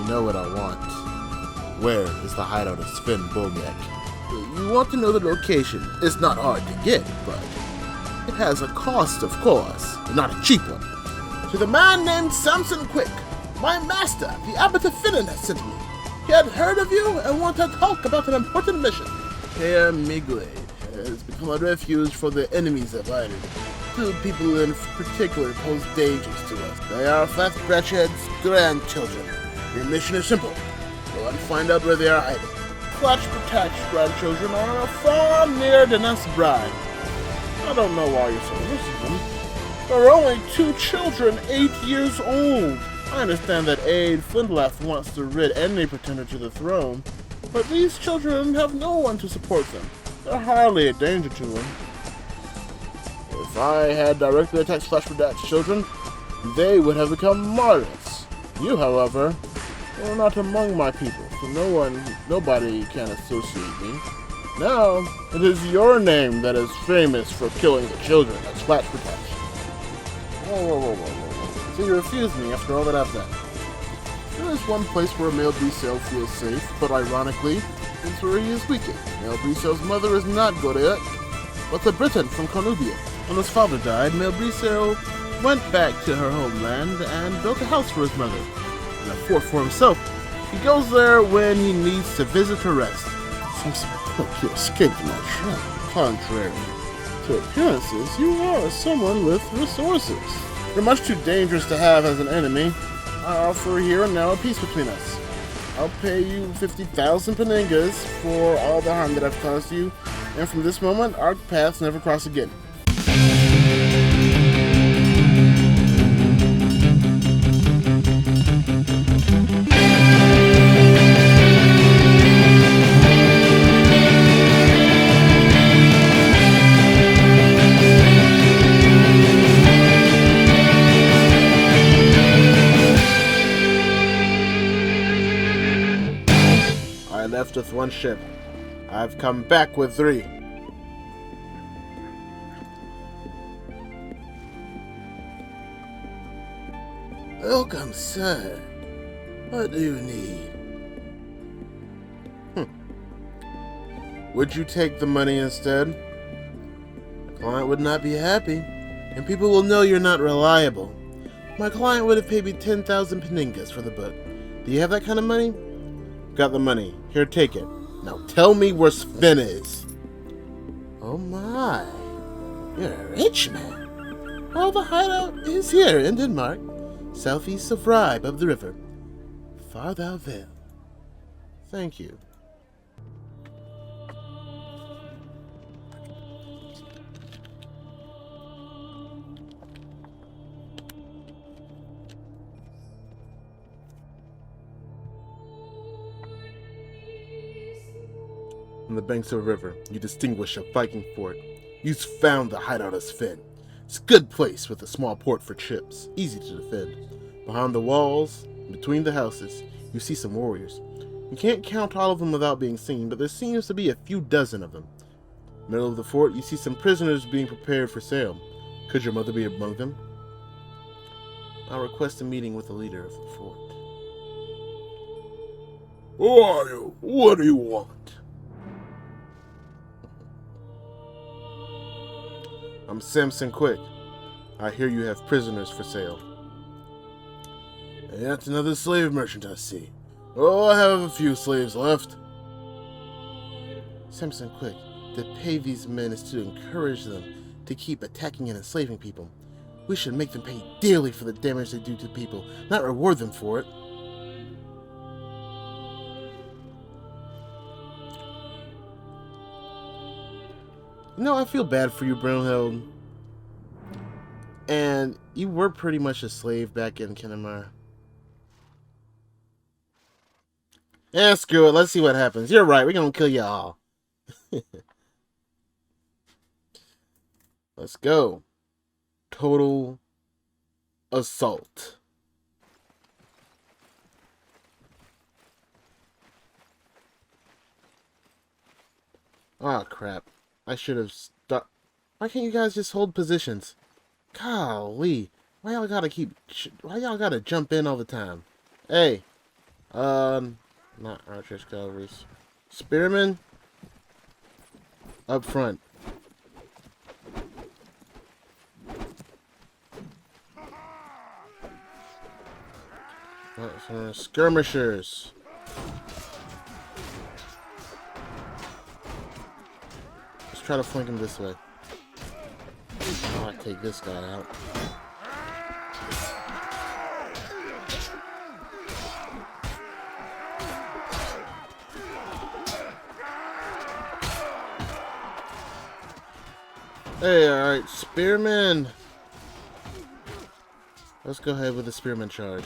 know what I want. Where is the hideout of Sven Bull Neck? You want to know the location. It's not hard to get, but it has a cost, of course, and not a cheap one. To the man named Samson Quick, my master, the Abbot of Finnan, has sent me. He had heard of you and wanted to talk about an important mission. Here, Miglade has become a refuge for the enemies of Ireland. Two people in particular pose dangers to us. They are Fat Bratchhead's grandchildren. Your mission is simple. Go and find out where they are hiding. Clutch Protect's grandchildren are far nearer than us bride. I don't know why you're so miserable. There are only two children 8 years old. I understand that Aid Flintlaff wants to rid any pretender to the throne, but these children have no one to support them. They're hardly a danger to them. If I had directly attacked Flash Protect's children, they would have become martyrs. You, however, are not among my people, so nobody can associate me. Now, it is your name that is famous for killing the children at Splash Protect. Whoa. So you refuse me after all that I've done. There is one place where Male Brisel feels safe, but ironically, it's where he is weakened. Male Brisel's mother is not Goreak, but a Briton from Cornubia. When his father died, Male Brisel went back to her homeland and built a house for his mother, and a fort for himself. He goes there when he needs to visit her rest. Samson, you escaped my trap. Contrary to appearances, you are someone with resources. You're much too dangerous to have as an enemy. I offer here and now a peace between us. I'll pay you 50,000 paningas for all the harm that I've caused you, and from this moment, our paths never cross again. I left with one ship. I've come back with 3. Welcome, sir. What do you need? Would you take the money instead? The client would not be happy, and people will know you're not reliable. My client would have paid me 10,000 paningas for the book. Do you have that kind of money? Got the money. Here, take it. Now tell me where Sven is. Oh my. You're a rich man. Well, the hideout is here in Denmark, southeast of Rye, above the river. Far thou vale. Thank you. On the banks of a river, you distinguish a Viking fort. You've found the hideout of Sven. It's a good place with a small port for ships, easy to defend. Behind the walls, between the houses, you see some warriors. You can't count all of them without being seen, but there seems to be a few dozen of them. Middle of the fort, you see some prisoners being prepared for sale. Could your mother be among them? I'll request a meeting with the leader of the fort. Who are you? What do you want? I'm Samson Quick. I hear you have prisoners for sale. Yet another slave merchant, I see. Oh, I have a few slaves left. Samson Quick, to pay these men is to encourage them to keep attacking and enslaving people. We should make them pay dearly for the damage they do to people, not reward them for it. No, I feel bad for you, Brunhild. And you were pretty much a slave back in Kinnemar. Yeah, screw it. Let's see what happens. You're right. We're going to kill you all. Let's go. Total assault. Oh, crap. I should have stuck. Why can't you guys just hold positions? Golly. Why y'all gotta jump in all the time? Hey. Not archers, cavalries. Spearmen up front. Skirmishers. Let's try to flank him this way. Oh, I take this guy out. Hey, alright, spearmen. Let's go ahead with the spearman charge.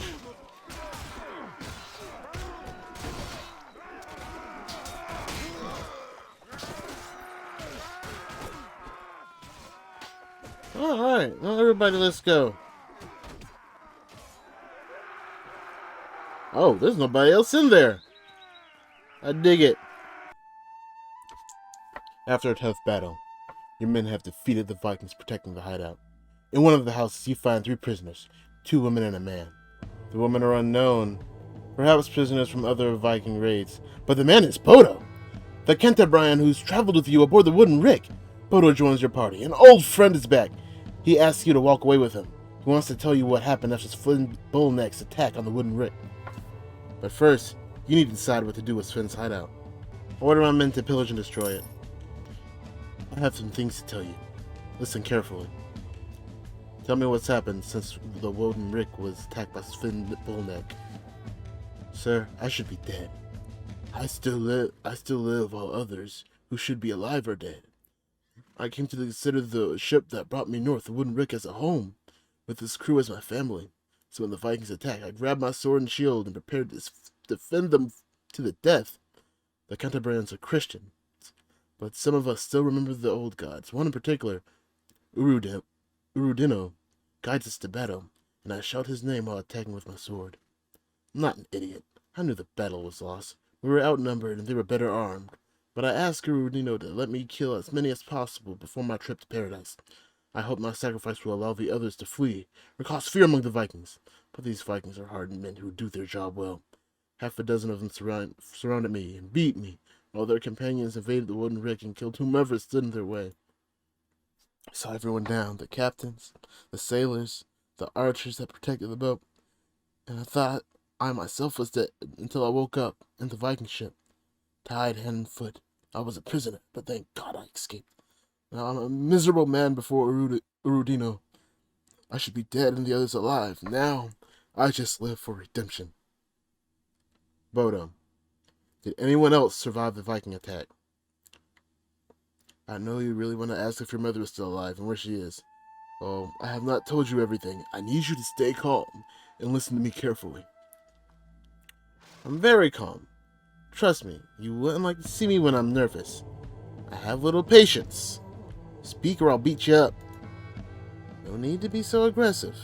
Alright, well, everybody, let's go. Oh, there's nobody else in there. I dig it. After a tough battle, your men have defeated the Vikings protecting the hideout. In one of the houses, you find 3 prisoners, 2 women and a man. The women are unknown, perhaps prisoners from other Viking raids, but the man is Bodo, the Cantabrian who's traveled with you aboard the Wooden Rick. Bodo joins your party. An old friend is back. He asks you to walk away with him. He wants to tell you what happened after Sven Bull Neck's attack on the Wooden Rick. But first, you need to decide what to do with Sven's hideout. Order my men to pillage and destroy it. I have some things to tell you. Listen carefully. Tell me what's happened since the Wooden Rick was attacked by Sven Bull Neck. Sir, I should be dead. I still live while others who should be alive are dead. I came to consider the ship that brought me north, the Wooden Rick, as a home, with its crew as my family. So when the Vikings attacked, I grabbed my sword and shield and prepared to defend them to the death. The Cantabrians are Christians, but some of us still remember the old gods. One in particular, Urudino, guides us to battle, and I shout his name while attacking with my sword. I'm not an idiot. I knew the battle was lost. We were outnumbered and they were better armed. But I asked Urudino to let me kill as many as possible before my trip to paradise. I hope my sacrifice will allow the others to flee, or cause fear among the Vikings. But these Vikings are hardened men who do their job well. Half a dozen of them surrounded me and beat me, while their companions invaded the Wooden Rick and killed whomever stood in their way. I saw everyone down, the captains, the sailors, the archers that protected the boat, and I thought I myself was dead until I woke up in the Viking ship. Tied hand and foot. I was a prisoner, but thank God I escaped. Now I'm a miserable man before Urudino. I should be dead and the others alive. Now I just live for redemption. Bodo, did anyone else survive the Viking attack? I know you really want to ask if your mother is still alive and where she is. Oh, I have not told you everything. I need you to stay calm and listen to me carefully. I'm very calm. Trust me, you wouldn't like to see me when I'm nervous. I have little patience. Speak or I'll beat you up. No need to be so aggressive.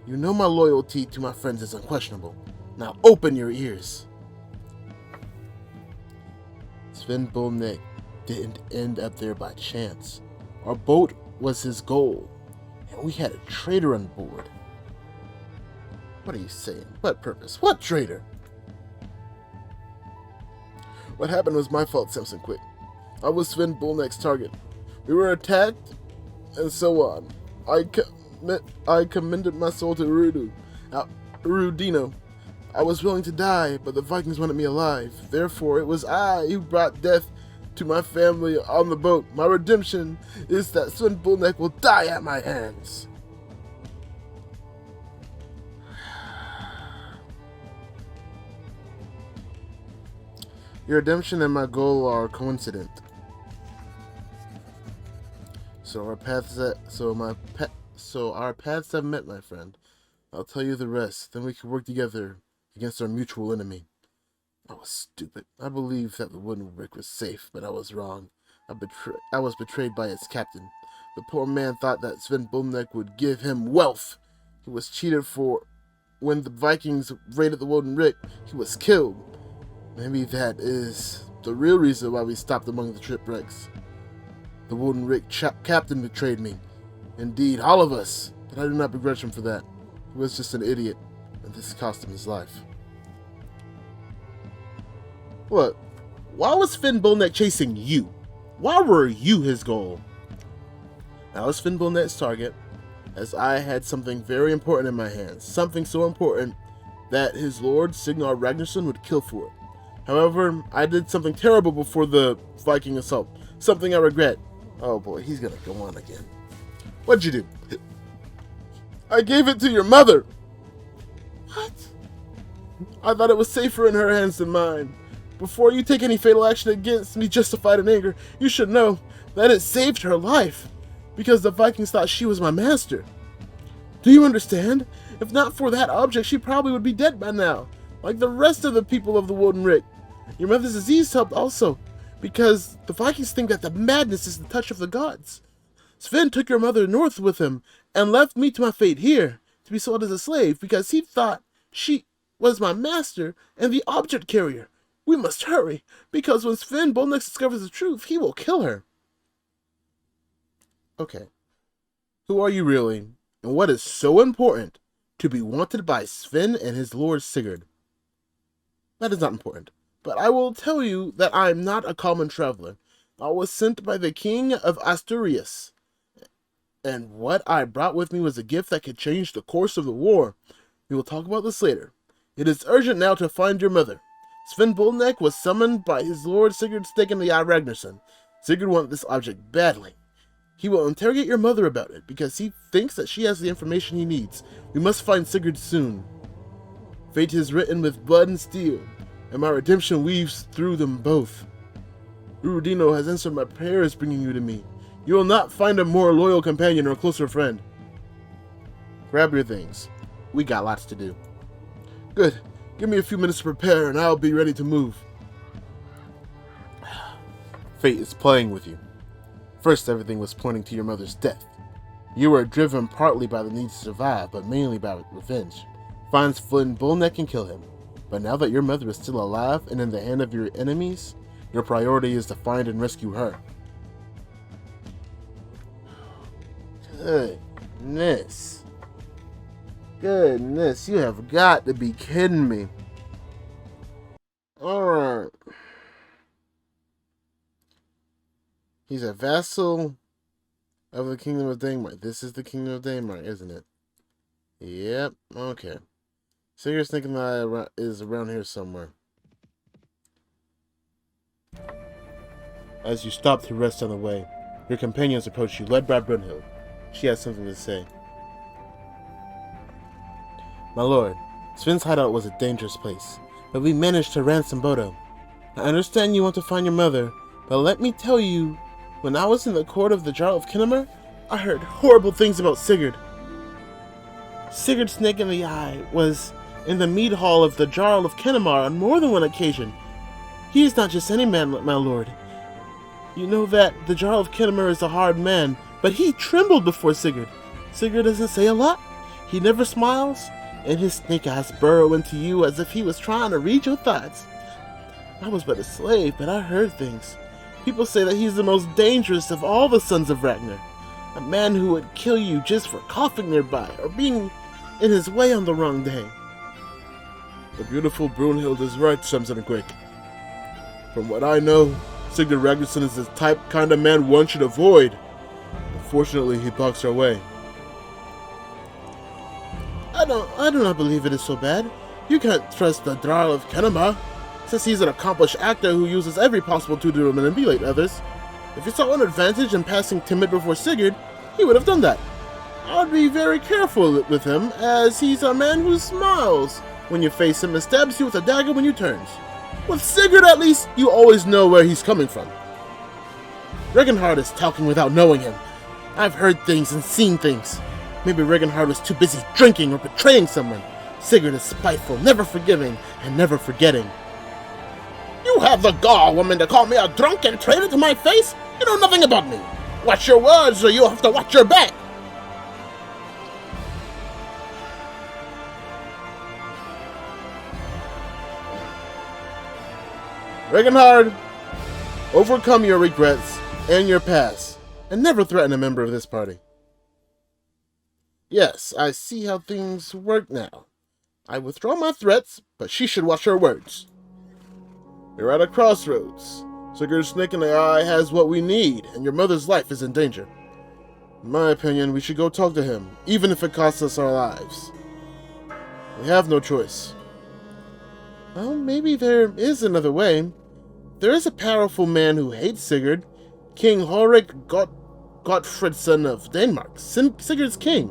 You know my loyalty to my friends is unquestionable. Now open your ears. Sven Bull Neck didn't end up there by chance. Our boat was his goal, and we had a traitor on board. What are you saying? What purpose? What traitor? What happened was my fault, Samson quit. I was Sven Bull Neck's target. We were attacked, and so on. I commended my soul to Urudino. I was willing to die, but the Vikings wanted me alive. Therefore, it was I who brought death to my family on the boat. My redemption is that Sven Bull Neck will die at my hands. Your redemption and my goal are coincident. So our paths have met, my friend. I'll tell you the rest. Then we can work together against our mutual enemy. I was stupid. I believed that the Wooden Rick was safe, but I was wrong. I was betrayed by its captain. The poor man thought that Sven Bull Neck would give him wealth. He was cheated for. When the Vikings raided the Wooden Rick, he was killed. Maybe that is the real reason why we stopped among the shipwrecks. The Wooden Rick captain betrayed me. Indeed, all of us. But I do not begrudge him for that. He was just an idiot, and this cost him his life. Look, why was Sven Bull Neck chasing you? Why were you his goal? I was Sven Bull Neck's target, as I had something very important in my hands. Something so important that his lord, Sigurd Ragnarson, would kill for it. However, I did something terrible before the Viking assault. Something I regret. Oh boy, he's gonna go on again. What'd you do? I gave it to your mother! What? I thought it was safer in her hands than mine. Before you take any fatal action against me justified in anger, you should know that it saved her life, because the Vikings thought she was my master. Do you understand? If not for that object, she probably would be dead by now, like the rest of the people of the Woden Rick. Your mother's disease helped also, because the Vikings think that the madness is the touch of the gods. Sven took your mother north with him, and left me to my fate here, to be sold as a slave, because he thought she was my master and the object carrier. We must hurry, because when Sven Bull Neck discovers the truth, he will kill her. Okay. Who are you really, and what is so important to be wanted by Sven and his lord Sigurd? That is not important, but I will tell you that I am not a common traveler. I was sent by the king of Asturias, and what I brought with me was a gift that could change the course of the war. We will talk about this later. It is urgent now to find your mother. Sven Bull Neck was summoned by his lord Sigurd's stake in the Ragnarson. Sigurd wanted this object badly. He will interrogate your mother about it, because he thinks that she has the information he needs. We must find Sigurd soon. Fate is written with blood and steel, and my redemption weaves through them both. Urudino has answered my prayers bringing you to me. You will not find a more loyal companion or closer friend. Grab your things. We got lots to do. Good. Give me a few minutes to prepare, and I'll be ready to move. Fate is playing with you. First, everything was pointing to your mother's death. You were driven partly by the need to survive, but mainly by revenge. Find Sven Bull Neck and kill him. But now that your mother is still alive and in the hand of your enemies, your priority is to find and rescue her. Goodness. Goodness, you have got to be kidding me. Alright. He's a vassal of the Kingdom of Danmark. This is the Kingdom of Danmark, isn't it? Yep, okay. So you're thinking that is around here somewhere. As you stop to rest on the way, your companions approach you, led by Brunhild. She has something to say. My lord, Sven's hideout was a dangerous place, but we managed to ransom Bodo. I understand you want to find your mother, but let me tell you, when I was in the court of the Jarl of Kennemer, I heard horrible things about Sigurd. Sigurd's snake in the eye was in the mead hall of the Jarl of Kennemer on more than one occasion. He is not just any man, my lord. You know that the Jarl of Kennemer is a hard man, but he trembled before Sigurd. Sigurd doesn't say a lot. He never smiles, and his snake eyes burrow into you as if he was trying to read your thoughts. I was but a slave, but I heard things. People say that he's the most dangerous of all the sons of Ragnar. A man who would kill you just for coughing nearby, or being in his way on the wrong day. The beautiful Brunhild is right, Samson quick. From what I know, Sigurd Ragnarson is the kind of man one should avoid. Unfortunately, he blocks our way. I do not believe it is so bad. You can't trust the Jarl of Kennemer, since he's an accomplished actor who uses every possible tool to manipulate others. If he saw an advantage in passing timid before Sigurd, he would have done that. I would be very careful with him, as he's a man who smiles when you face him and stabs you with a dagger when you turns. With Sigurd, at least, you always know where he's coming from. Reginhard is talking without knowing him. I've heard things and seen things. Maybe Reginhard was too busy drinking or betraying someone. Sigurd is spiteful, never forgiving, and never forgetting. You have the gall, woman, to call me a drunken traitor to my face? You know nothing about me. Watch your words, or you'll have to watch your back. Reginhard, overcome your regrets and your past, and never threaten a member of this party. Yes, I see how things work now. I withdraw my threats, but she should watch her words. You're at a crossroads. Sigurd's snake in the eye has what we need, and your mother's life is in danger. In my opinion, we should go talk to him, even if it costs us our lives. We have no choice. Well, maybe there is another way. There is a powerful man who hates Sigurd, King Horik Gottfredson of Denmark, Sigurd's king.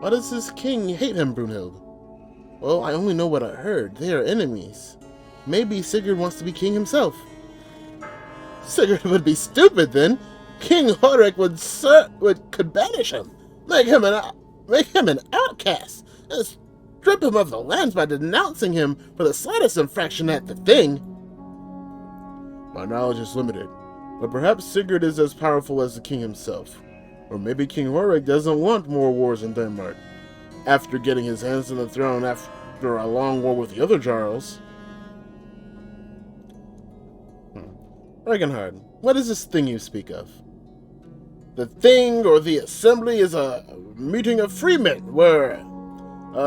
Why does this king hate him, Brunhild? Well, I only know what I heard. They are enemies. Maybe Sigurd wants to be king himself. Sigurd would be stupid then. King Horik could banish him, make him an outcast, and strip him of the lands by denouncing him for the slightest infraction at the thing. My knowledge is limited, but perhaps Sigurd is as powerful as the king himself. Or maybe King Horik doesn't want more wars in Denmark, after getting his hands on the throne after a long war with the other Jarls. Ragnarson, what is this thing you speak of? The thing, or the assembly, is a meeting of free men, where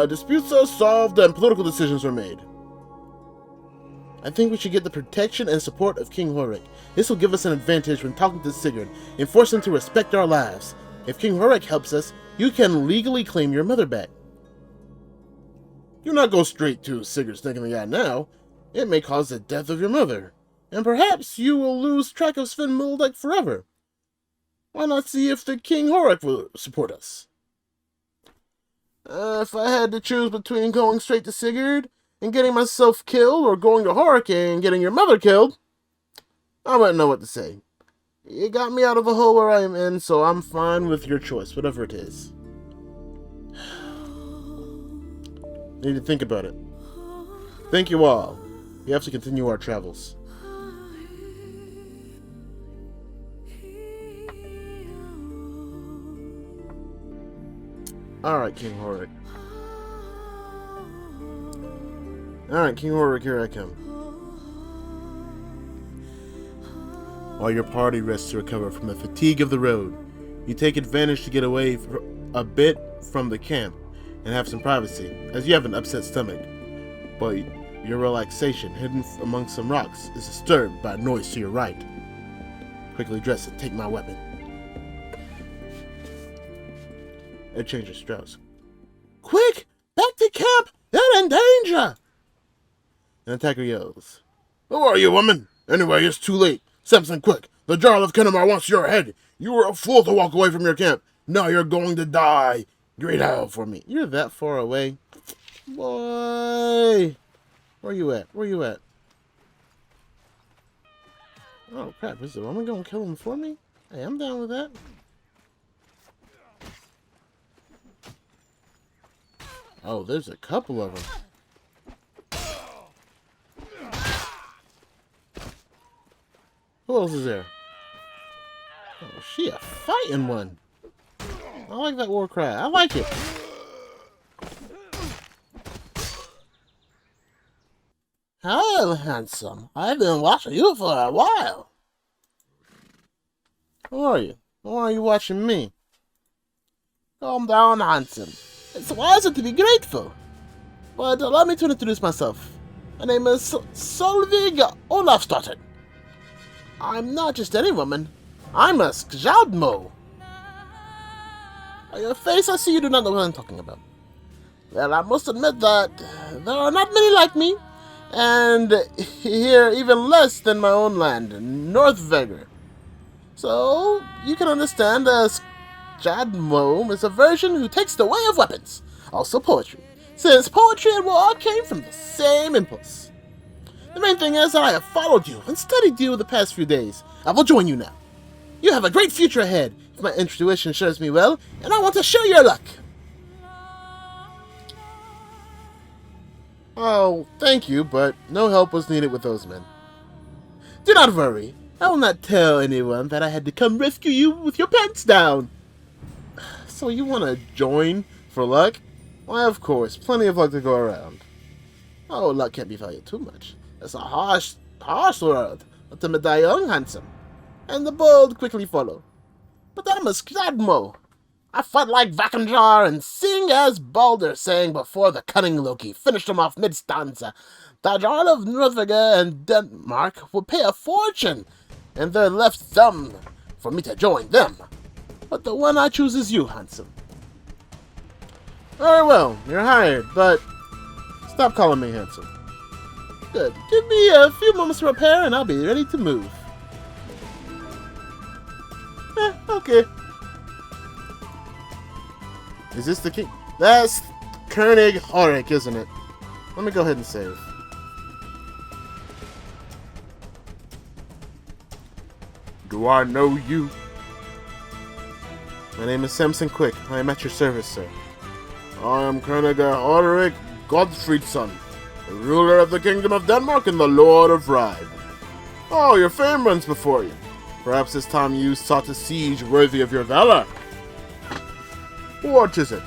disputes are solved and political decisions are made. I think we should get the protection and support of King Horik. This will give us an advantage when talking to Sigurd and force him to respect our lives. If King Horik helps us, you can legally claim your mother back. Do not go straight to Sigurd's snake in the eye now. It may cause the death of your mother, and perhaps you will lose track of Sven Bull Neck forever. Why not see if the King Horik will support us? If I had to choose between going straight to Sigurd and getting myself killed, or going to Horik and getting your mother killed, I wouldn't know what to say. You got me out of a hole where I am in, so I'm fine with your choice, whatever it is. Need to think about it. Thank you all. We have to continue our travels. Alright, King Horik. Alright, King Horik, here I come. While your party rests to recover from the fatigue of the road, you take advantage to get away a bit from the camp and have some privacy, as you have an upset stomach. But your relaxation, hidden among some rocks, is disturbed by a noise to your right. Quickly dress and take my weapon. It changes Strauss. Quick! Back to camp! They're in danger! An attacker yells. Who are you, woman? Anyway, it's too late. Samson, quick! The Jarl of Kennemar wants your head! You were a fool to walk away from your camp! Now you're going to die! Great hell for me! You're that far away? Boy! Where you at? Where you at? Oh crap, is the woman gonna kill him for me? Hey, I'm down with that. Oh, there's a couple of them. Who else is there? Oh, she a fighting one. I like that war cry. I like it. Hello, handsome. I've been watching you for a while. Who are you? Why are you watching me? Calm down, handsome. It's wiser to be grateful. But allow me to introduce myself. My name is Solveig Olafsdotter. I'm not just any woman. I'm a Skjaldmo. By your face, I see you do not know what I'm talking about. Well, I must admit that there are not many like me, and here even less than my own land, North Vegr. So, you can understand Skjaldmo is a version who takes the way of weapons, also poetry, since poetry and war came from the same impulse. The main thing is that I have followed you and studied you the past few days. I will join you now. You have a great future ahead, if my intuition serves me well, and I want to share your luck. Oh, thank you, but no help was needed with those men. Do not worry. I will not tell anyone that I had to come rescue you with your pants down. So you want to join for luck? Why, of course. Plenty of luck to go around. Oh, luck can't be valued too much. It's a harsh world. But the medallion, handsome. And the bold quickly follow. But I'm a Skjaldmo. I fight like Vakenjar and sing as Balder sang before the cunning Loki finished him off mid-stanza. The Jarl of Norway and Denmark will pay a fortune and their left thumb for me to join them. But the one I choose is you, handsome. Very well, you're hired, but stop calling me handsome. Good. Give me a few moments to repair and I'll be ready to move. Okay. Is this the king? That's König Horik, isn't it? Let me go ahead and save. Do I know you? My name is Samson Quick. I am at your service, sir. I am König Horik Godfridsson, the ruler of the Kingdom of Denmark and the Lord of Ride. Oh, your fame runs before you. Perhaps this time you sought a siege worthy of your valor. What is it?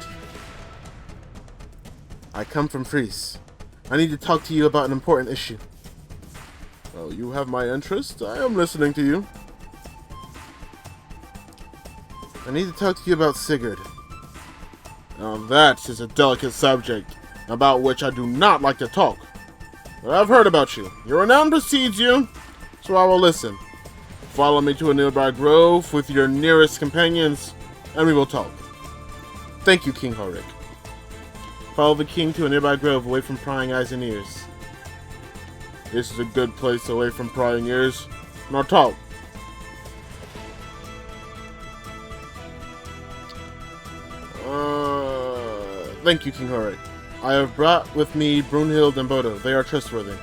I come from Fries. I need to talk to you about an important issue. Well, you have my interest. I am listening to you. I need to talk to you about Sigurd. Now that is a delicate subject, about which I do not like to talk. But I've heard about you. Your renown precedes you, so I will listen. Follow me to a nearby grove with your nearest companions, and we will talk. Thank you, King Horik. Follow the king to a nearby grove away from prying eyes and ears. This is a good place away from prying ears. Now talk. Thank you, King Horik. I have brought with me Brunhild and Bodo. They are trustworthy.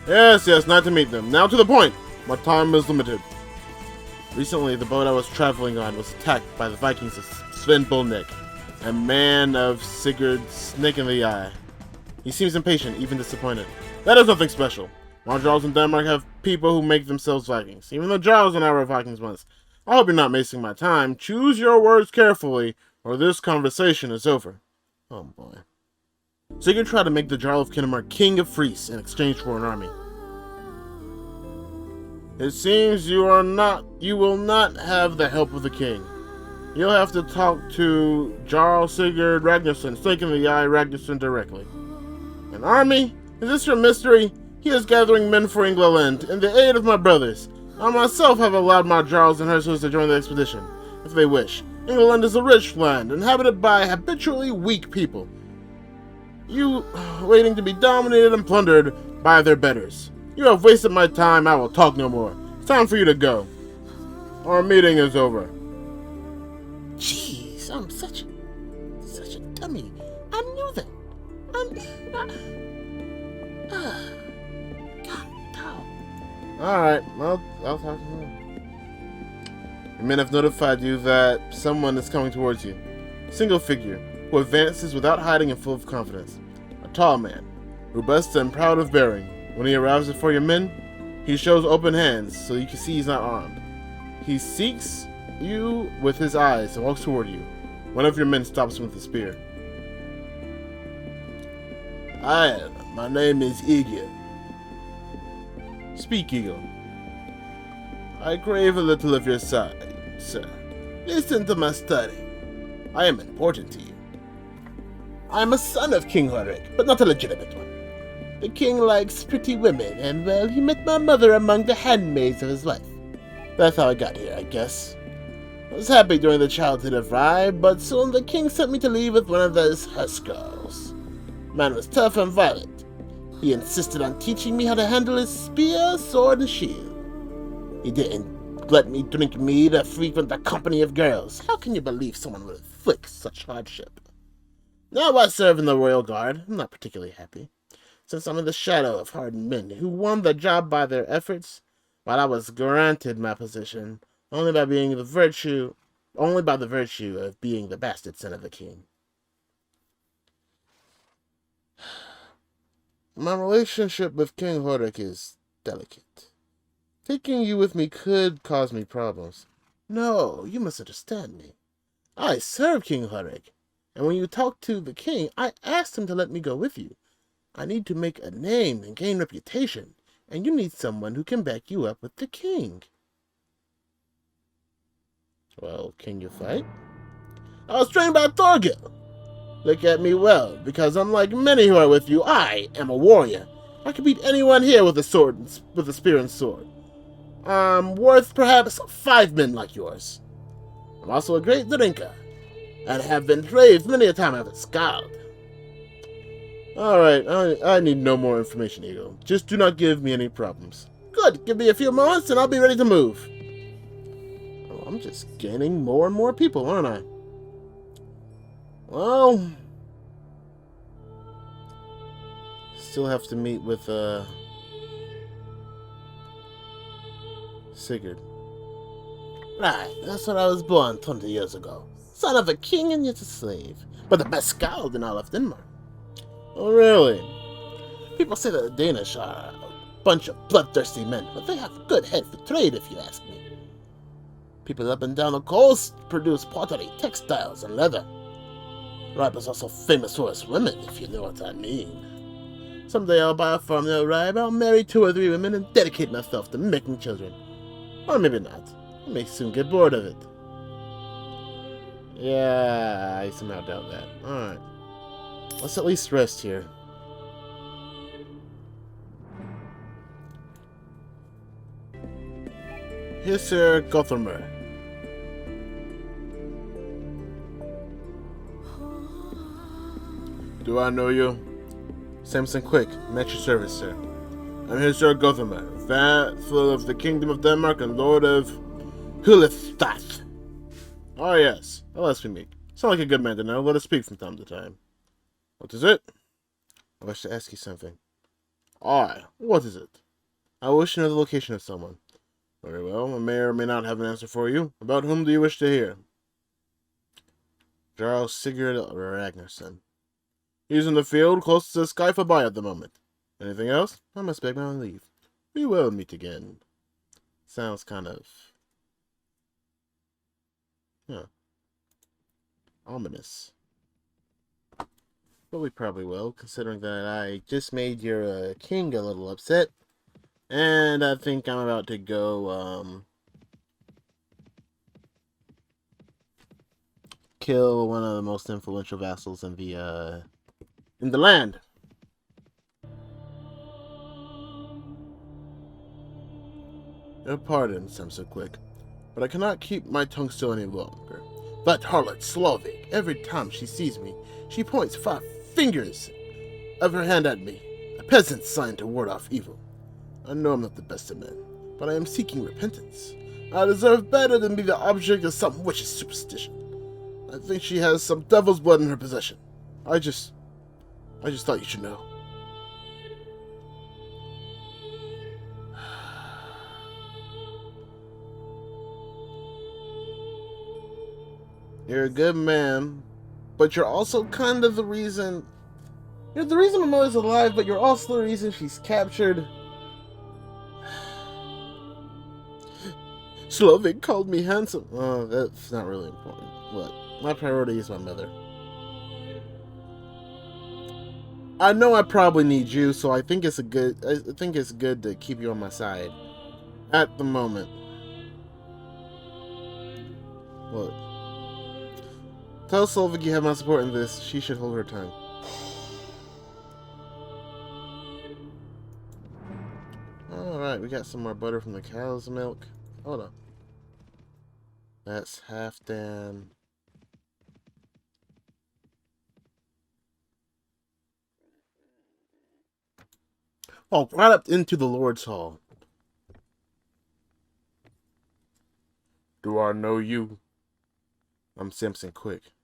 Yes, nice to meet them. Now to the point. My time is limited. Recently, the boat I was traveling on was attacked by the Vikings of Sven Bull Neck, a man of Sigurd's snake in the eye. He seems impatient, even disappointed. That is nothing special. Our Jarls in Denmark have people who make themselves Vikings. Even the Jarls and I were Vikings once. I hope you're not wasting my time. Choose your words carefully, or this conversation is over. Oh boy. Sigurd tried to make the Jarl of Kinnemar king of Fries in exchange for an army. It seems you will not have the help of the king. You'll have to talk to Jarl Sigurd Ragnarson, snake in the eye Ragnarson directly. An army? Is this your mystery? He is gathering men for England in the aid of my brothers. I myself have allowed my Jarls and Hersos to join the expedition, if they wish. England is a rich land, inhabited by habitually weak people. You waiting to be dominated and plundered by their betters. You have wasted my time, I will talk no more. It's time for you to go. Our meeting is over. Jeez, I'm such a dummy. I knew that. God, no. Alright, I'll talk to you. Your men have notified you that someone is coming towards you. A single figure, who advances without hiding and full of confidence. A tall man, robust and proud of bearing. When he arrives before your men, he shows open hands so you can see he's not armed. He seeks you with his eyes and walks toward you. One of your men stops him with a spear. My name is Egil. Speak, Egil. I crave a little of your side, sir. Listen to my study. I am important to you. I am a son of King Horik, but not a legitimate one. The king likes pretty women, and well, he met my mother among the handmaids of his wife. That's how I got here, I guess. I was happy during the childhood of Rye, but soon the king sent me to live with one of those Huskars. Man was tough and violent. He insisted on teaching me how to handle his spear, sword, and shield. He didn't let me drink mead or frequent the company of girls. How can you believe someone would inflict such hardship? Now I serve in the Royal Guard. I'm not particularly happy, since I'm in the shadow of hardened men who won the job by their efforts, while I was granted my position only by the virtue of being the bastard son of the king. My relationship with King Horik is delicate. Taking you with me could cause me problems. No, you must understand me. I serve King Horik, and when you talked to the king, I asked him to let me go with you. I need to make a name and gain reputation, and you need someone who can back you up with the king. Well, can you fight? I was trained by Thorgil. Look at me well, because unlike many who are with you, I am a warrior. I can beat anyone here with a sword, with a spear and sword. I'm worth perhaps 5 men like yours. I'm also a great drinker, and have been praised many a time as a skald. Alright, I need no more information, Eagle. Just do not give me any problems. Good, give me a few moments and I'll be ready to move. Oh, I'm just gaining more and more people, aren't I? Well, still have to meet with, Sigurd. Right, that's what I was born 20 years ago. Son of a king and yet a slave. But the best skald in all of Denmark. Oh, really? People say that the Danish are a bunch of bloodthirsty men, but they have a good head for trade, if you ask me. People up and down the coast produce pottery, textiles, and leather. Ribe is also famous for his women, if you know what I mean. Someday I'll buy a farm near Ribe, I'll marry 2 or 3 women, and dedicate myself to making children. Or maybe not. I may soon get bored of it. Yeah, I somehow doubt that. Alright. Let's at least rest here. Here's Sir Gothamer. Do I know you? Samson Quick, I'm at your service, sir. I'm here, Sir Gothamer, vassal of the Kingdom of Denmark and Lord of Hulestath. Oh yes, well, let's be meek. Sound like a good man to know. Let us speak from time to time. What is it? I wish to ask you something. Aye, what is it? I wish to know the location of someone. Very well, I may or may not have an answer for you. About whom do you wish to hear? Jarl Sigurd Ragnarson. He's in the field close to Skyfabai at the moment. Anything else? I must beg my own leave. We will meet again. Sounds kind of... ominous. But we probably will, considering that I just made your king a little upset. And I think I'm about to go, kill one of the most influential vassals in the land. Your pardon, Samson Quick, but I cannot keep my tongue still any longer. That harlot Slovik, every time she sees me, she points 5 fingers of her hand at me, a peasant's sign to ward off evil. I know I'm not the best of men, but I am seeking repentance. I deserve better than be the object of some witch's superstition. I think she has some devil's blood in her possession. I just thought you should know. You're a good man, but you're also kind of the reason... You're the reason I'm always alive, but you're also the reason she's captured. Slovik called me handsome. Oh, that's not really important. Look, my priority is my mother. I know I probably need you, so I think it's good to keep you on my side. At the moment. Look. Tell Slovik you have my support in this. She should hold her tongue. Alright, we got some more butter from the cow's milk. Hold on. That's half down. Oh, right up into the Lord's Hall. Do I know you? I'm Samson Quick.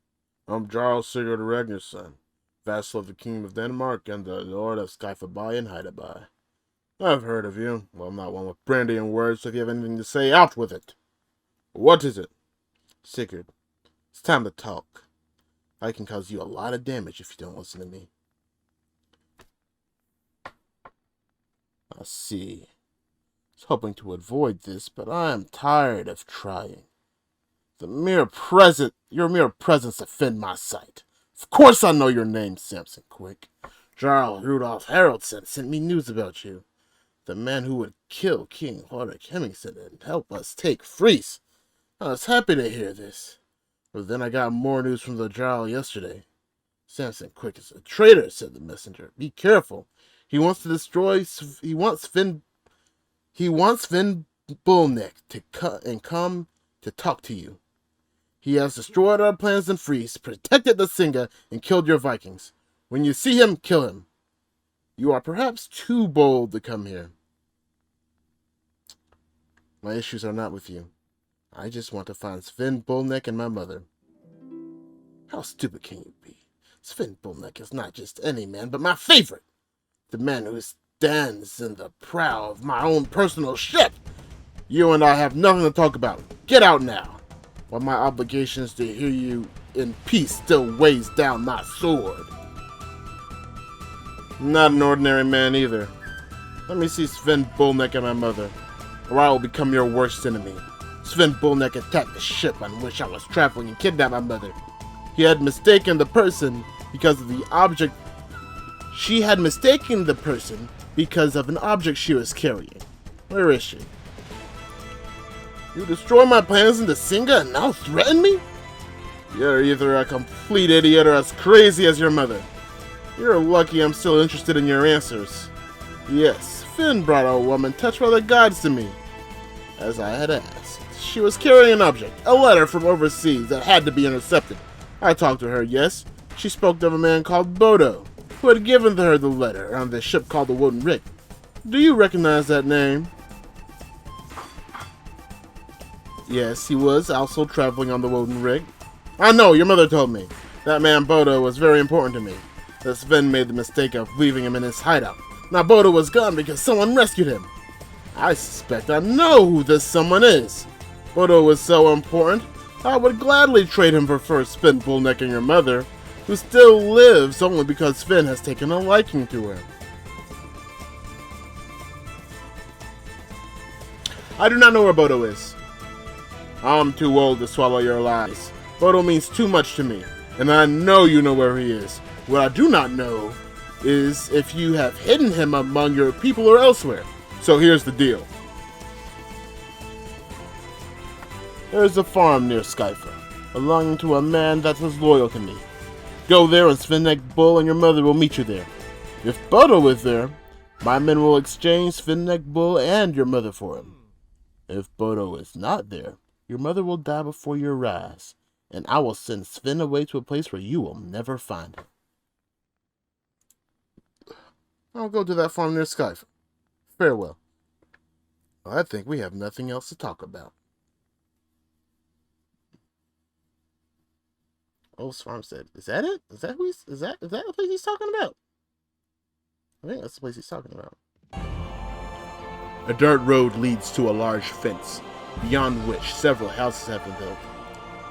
I'm Jarl Sigurd Ragnarson, vassal of the Kingdom of Denmark and the Lord of Skyfabai and Hydabai. I've heard of you. Well, I'm not one with brandy and words, so if you have anything to say, out with it. What is it? Sigurd, it's time to talk. I can cause you a lot of damage if you don't listen to me. I see. I was hoping to avoid this, but I am tired of trying. Your mere presence offend my sight. Of course I know your name, Samson Quick. Jarl Rudolf Haraldson sent me news about you. The man who would kill King Ulrich Hemmingson and help us take Fries. I was happy to hear this. But then I got more news from the trial yesterday. Samson Quick is a traitor, said the messenger. Be careful. He wants to destroy. He wants Sven Bull Neck to come to talk to you. He has destroyed our plans in Fries, protected the Singa, and killed your Vikings. When you see him, kill him. You are perhaps too bold to come here. My issues are not with you. I just want to find Sven Bull Neck and my mother. How stupid can you be? Sven Bull Neck is not just any man, but my favorite. The man who stands in the prow of my own personal ship. You and I have nothing to talk about. Get out now, while my obligations to hear you in peace still weighs down my sword. Not an ordinary man either. Let me see Sven Bull Neck and my mother, or I will become your worst enemy. Sven Bull Neck attacked the ship on which I was traveling and kidnapped my mother. He had mistaken the person because of the object. She had mistaken the person because of an object she was carrying. Where is she? You destroy my plans in the Singa and now threaten me? You're either a complete idiot or as crazy as your mother. You're lucky I'm still interested in your answers. Yes, Finn brought a woman touched by the gods to me, as I had asked. She was carrying an object, a letter from overseas that had to be intercepted. I talked to her, yes. She spoke of a man called Bodo, who had given her the letter on the ship called the Woden Rig. Do you recognize that name? Yes, he was also traveling on the Woden Rig. I know, your mother told me. That man Bodo was very important to me. That Sven made the mistake of leaving him in his hideout. Now Bodo was gone because someone rescued him. I suspect I know who this someone is. Bodo was so important, I would gladly trade him for first Sven Bull Neck and your mother, who still lives only because Sven has taken a liking to her. I do not know where Bodo is. I'm too old to swallow your lies. Bodo means too much to me, and I know you know where he is. What I do not know is if you have hidden him among your people or elsewhere. So here's the deal. There is a farm near Skyfa, belonging to a man that was loyal to me. Go there and Sven Neck Bull and your mother will meet you there. If Bodo is there, my men will exchange Sven Neck Bull and your mother for him. If Bodo is not there, your mother will die before your eyes, and I will send Sven away to a place where you will never find him. I'll go to that farm near Skyfa. Farewell. I think we have nothing else to talk about. Oaf's farm said, "Is that it? Is that the place he's talking about?" I think that's the place he's talking about. A dirt road leads to a large fence, beyond which several houses have been built.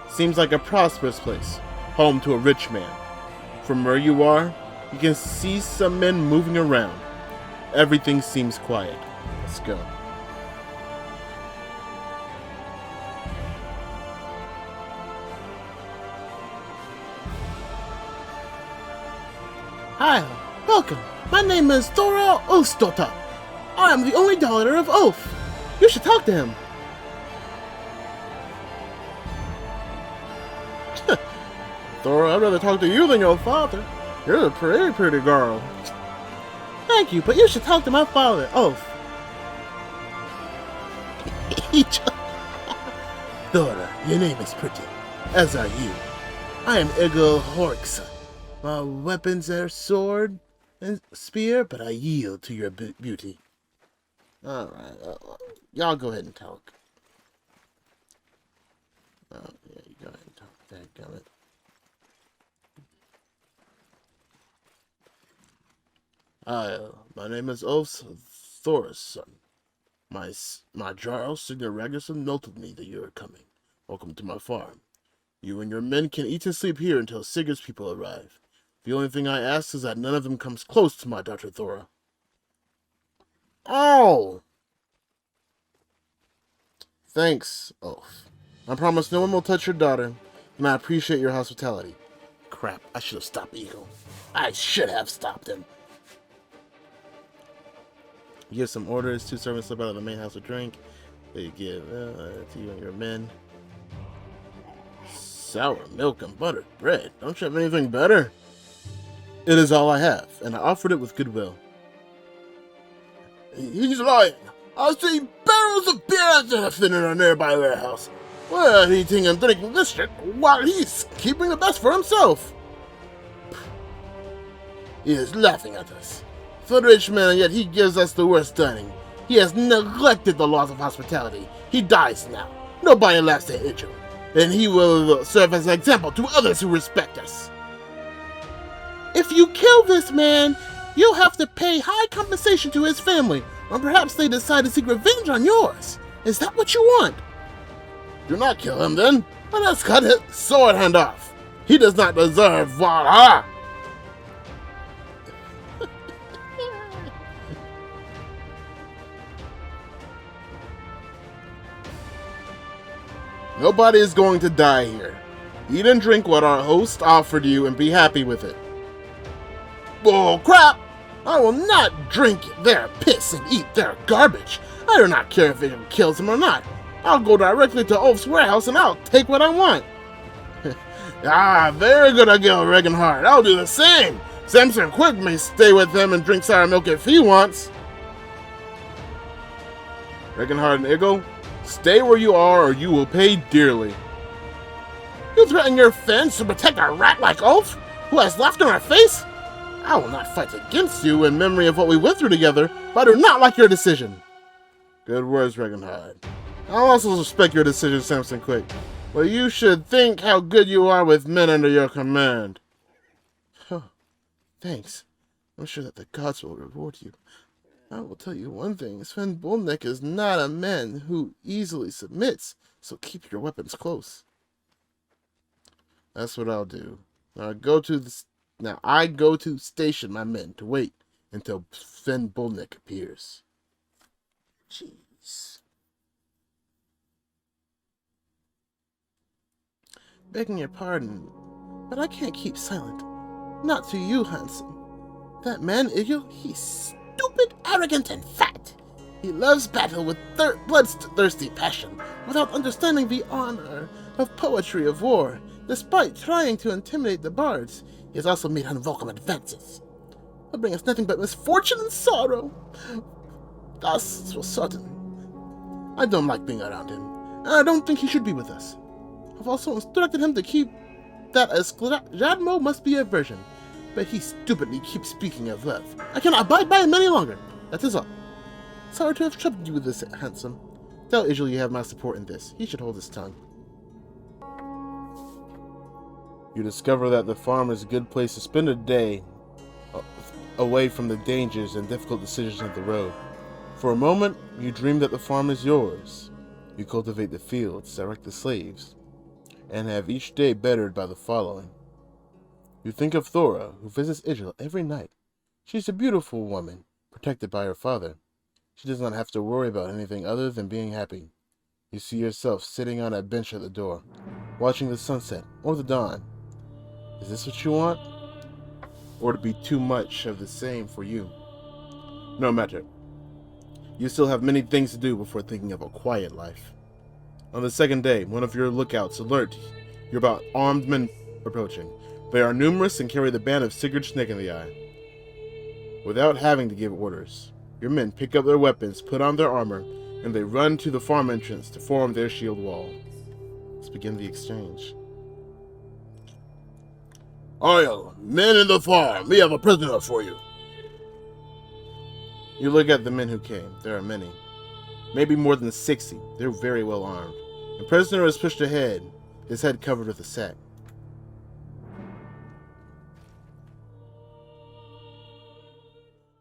Seems like a prosperous place, home to a rich man. From where you are, you can see some men moving around. Everything seems quiet. Let's go. Hi, welcome. My name is Thora Ostota. I am the only daughter of Ulf. You should talk to him. Thora, I'd rather talk to you than your father. You're a pretty, pretty girl. Thank you, but you should talk to my father, Ulf. Thora, your name is pretty, as are you. I am Egil Horkson. My weapons are sword and spear, but I yield to your beauty. Alright, y'all go ahead and talk. Oh, yeah, you go ahead and talk. Dadgummit. Hi, my name is Ulf Thorisson. My Jarl, Sigurd Ragnarson, noted me that you are coming. Welcome to my farm. You and your men can eat and sleep here until Sigurd's people arrive. The only thing I ask is that none of them comes close to my daughter Thora. Oh! Thanks, Ulf. I promise no one will touch your daughter, and I appreciate your hospitality. Crap, I should have stopped Eagle. I should have stopped him. You give some orders. 2 servants slip out of the main house to drink. They give to you and your men. Sour milk and buttered bread. Don't you have anything better? It is all I have, and I offered it with goodwill. He's lying. I see barrels of beer at the in a nearby warehouse. We're eating and drinking this shit while he's keeping the best for himself. He is laughing at us. For the rich man, yet he gives us the worst dining. He has neglected the laws of hospitality. He dies now. Nobody laughs at Idril, and he will serve as an example to others who respect us. If you kill this man, you'll have to pay high compensation to his family, or perhaps they decide to seek revenge on yours. Is that what you want? Do not kill him then, and let's cut his sword hand off. He does not deserve Valhalla. Nobody is going to die here. Eat and drink what our host offered you and be happy with it. Bull crap! I will not drink their piss and eat their garbage. I do not care if it kills him or not. I'll go directly to Ulf's warehouse and I'll take what I want. Very good, Agil Ragnarson. I'll do the same. Samson Quick may stay with him and drink sour milk if he wants. Ragnarson and Igil, stay where you are or you will pay dearly. You threaten your fence to protect a rat like Ulf, who has laughed in our face? I will not fight against you in memory of what we went through together, but I do not like your decision. Good words, Ragnarson. I'll also respect your decision, Samson Quick, but you should think how good you are with men under your command. Thanks. I'm sure that the gods will reward you. I will tell you one thing, Sven Bull Neck is not a man who easily submits, so keep your weapons close. That's what I'll do. Now I go to station my men to wait until Sven Bull Neck appears. Jeez. Begging your pardon, but I can't keep silent. Not to you, handsome. That man, Igil, he's stupid, arrogant, and fat. He loves battle with bloodthirsty passion, without understanding the honor of poetry of war. Despite trying to intimidate the bards, he has also made unwelcome advances. He'll bring us nothing but misfortune and sorrow. Thus for certain. I don't like being around him, and I don't think he should be with us. I've also instructed him to keep that as Jadmo must be a virgin, but he stupidly keeps speaking of love. I cannot abide by him any longer. That is all. Sorry to have troubled you with this, handsome. Tell Idril you have my support in this. He should hold his tongue. You discover that the farm is a good place to spend a day away from the dangers and difficult decisions of the road. For a moment, you dream that the farm is yours. You cultivate the fields, direct the slaves, and have each day bettered by the following. You think of Thora, who visits Idril every night. She's a beautiful woman, protected by her father. She does not have to worry about anything other than being happy. You see yourself sitting on a bench at the door, watching the sunset or the dawn. Is this what you want? Or to be too much of the same for you? No matter. You still have many things to do before thinking of a quiet life. On the second day, one of your lookouts alert you about armed men approaching. They are numerous and carry the band of Sigurd Snake in the eye. Without having to give orders, your men pick up their weapons, put on their armor, and they run to the farm entrance to form their shield wall. Let's begin the exchange. Oil, men in the farm, we have a prisoner for you. You look at the men who came. There are many. Maybe more than 60. They're very well armed. The prisoner is pushed ahead, his head covered with a sack.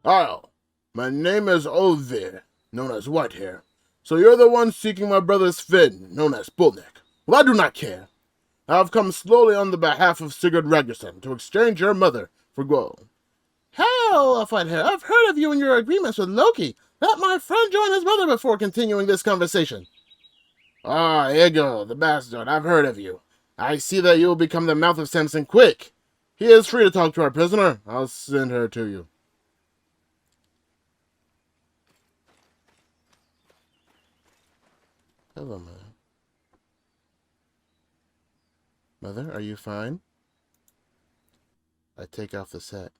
Oil, my name is Olvir, known as Whitehair. So you're the one seeking my brother Sven, known as Bull Neck. Well, I do not care. I have come slowly on the behalf of Sigurd Ragnarson to exchange your mother for gold. Hell, Whitehair, I've heard of you and your agreements with Loki. Let my friend join his mother before continuing this conversation. Ah, Igil, the bastard, I've heard of you. I see that you will become the mouth of Samson Quick. He is free to talk to our prisoner. I'll send her to you. Hello, man. Mother, are you fine? I take off the set.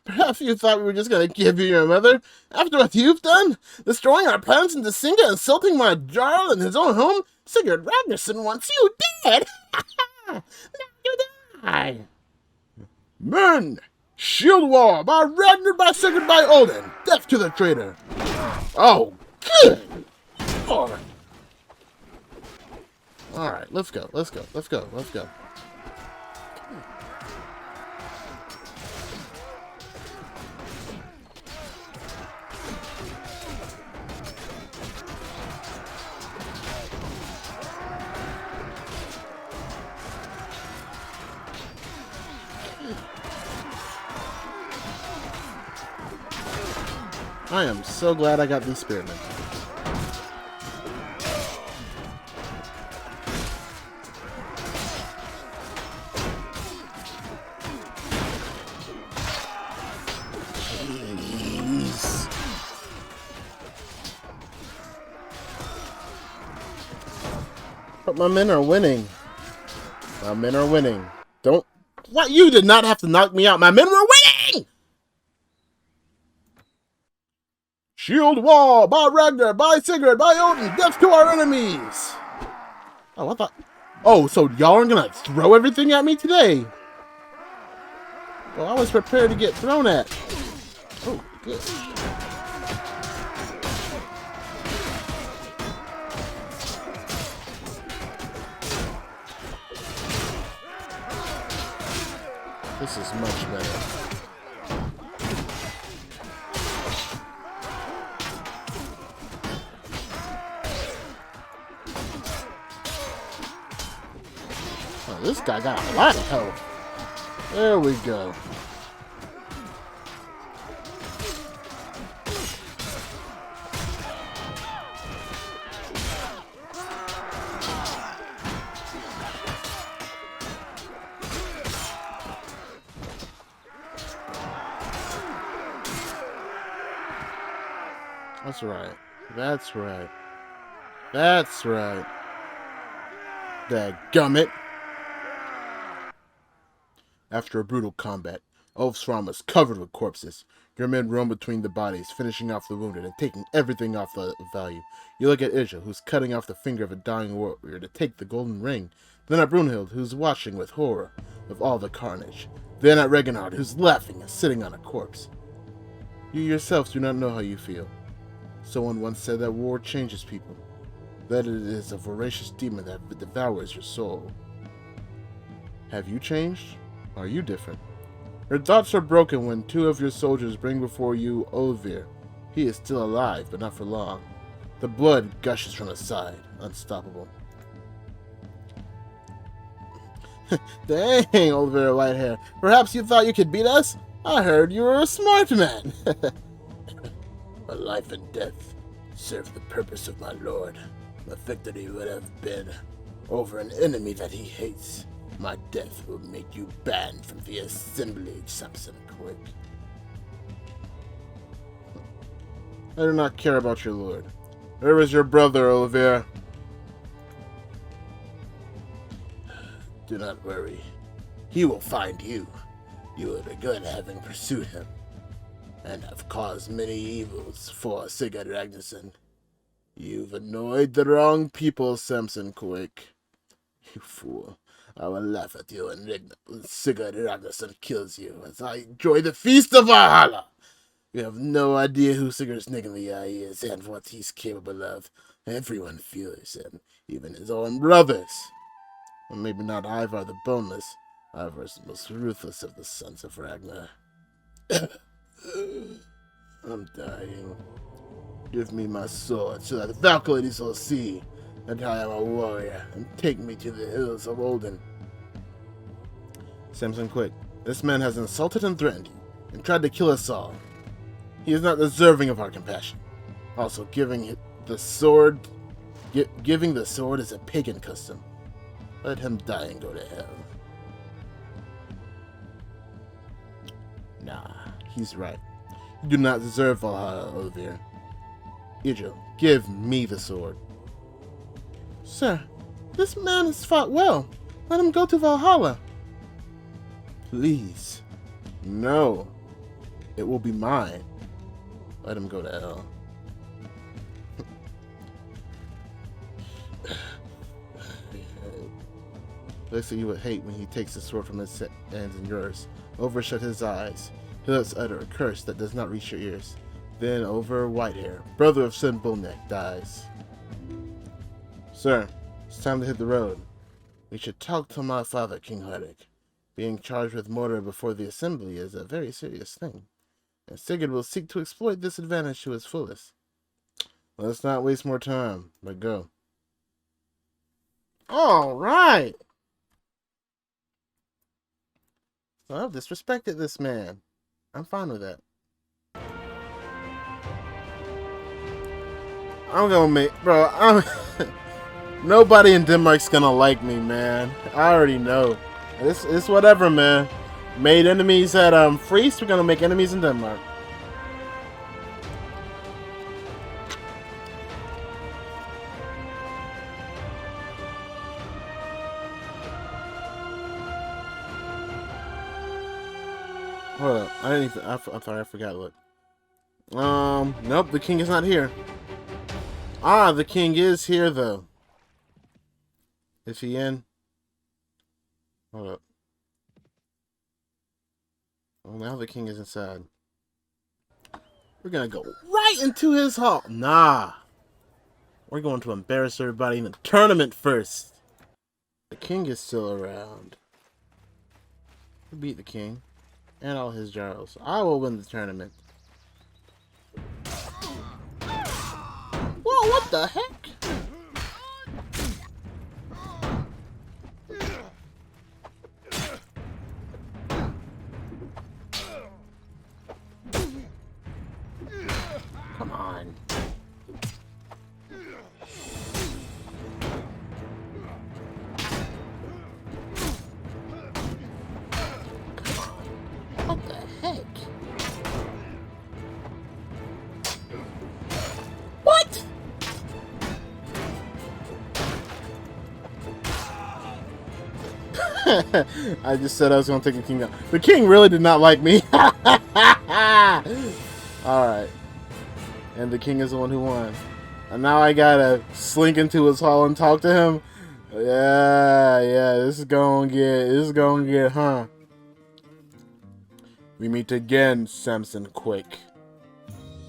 Perhaps you thought we were just going to give you your mother? After what you've done? Destroying our plans in Singa, insulting my Jarl in his own home? Sigurd Ragnarson wants you dead! Now you die! Men! Shield wall! By Ragnar, by Sigurd, by Odin! Death to the traitor! Oh, good! Lord. Alright, let's go. I am so glad I got these spearmen. Jeez. But my men are winning. Don't... What? You did not have to knock me out. My men were winning! Shield wall! By Ragnar! By Sigurd! By Odin! Death to our enemies! Oh, I thought... Oh, so y'all aren't gonna throw everything at me today? Well, I was prepared to get thrown at. Oh, good. This is much better. Oh, this guy got a lot of health. There we go. That's right. That's right. That's right. Dadgummit. After a brutal combat, Ulfsram is covered with corpses. Your men roam between the bodies, finishing off the wounded and taking everything off the value. You look at Isha, who's cutting off the finger of a dying warrior to take the golden ring. Then at Brunhild, who's watching with horror of all the carnage. Then at Reginald, who's laughing and sitting on a corpse. You yourselves do not know how you feel. Someone once said that war changes people, that it is a voracious demon that devours your soul. Have you changed? Are you different? Your thoughts are broken when two of your soldiers bring before you Olivir. He is still alive, but not for long. The blood gushes from his side, unstoppable. Dang, Olivir Whitehair. Perhaps you thought you could beat us? I heard you were a smart man. My life and death serve the purpose of my lord. My victory would have been over an enemy that he hates. My death will make you banned from the assembly, Samson Quick. I do not care about your lord. Where is your brother, Olivia? Do not worry. He will find you. You will regret having pursued him, and have caused many evils for Sigurd Ragnarson. You've annoyed the wrong people, Samson Quick. You fool. I will laugh at you when Sigurd Ragnarson kills you, as I enjoy the feast of Valhalla. You have no idea who Sigurd Sniggenly is and what he's capable of. Everyone fears him, even his own brothers. Well, maybe not Ivar the Boneless. Ivar is the most ruthless of the sons of Ragnar. I'm dying. Give me my sword so that the Valkyries will see that I am a warrior, and take me to the hills of Olden. Samson Quick, this man has insulted and threatened you, and tried to kill us all. He is not deserving of our compassion. Also, giving the sword is a pagan custom. Let him die and go to hell. Nah, he's right. You do not deserve Valhalla, Olivir. Idril, give me the sword. Sir, this man has fought well. Let him go to Valhalla. Please. No. It will be mine. Let him go to hell. Looks like you would hate when he takes the sword from his hands and yours. Overshut his eyes. He lets utter a curse that does not reach your ears. Then over Whitehair, brother of Sven Bull Neck, dies. Sir, it's time to hit the road. We should talk to my father, King Harik. Being charged with murder before the assembly is a very serious thing, and Sigurd will seek to exploit this advantage to its fullest. Let's not waste more time, but go. All right. So I've disrespected this man. I'm fine with that. I'm gonna make, bro. Nobody in Denmark's gonna like me, man. I already know. It's whatever, man. Made enemies at Friese. We're gonna make enemies in Denmark. Hold up. I didn't even. I thought I forgot. Look. Nope. The king is not here. Ah, the king is here though. Is he in? Hold up. Well, now the king is inside. We're gonna go right into his hall. Nah. We're going to embarrass everybody in the tournament first. The king is still around. We beat the king and all his jarls. I will win the tournament. Whoa, what the heck? Come on. What the heck? What? I just said I was going to take the king down. The king really did not like me. Alright. And the king is the one who won. And now I gotta slink into his hall and talk to him. Yeah, this is gonna get, huh? We meet again, Samson Quick.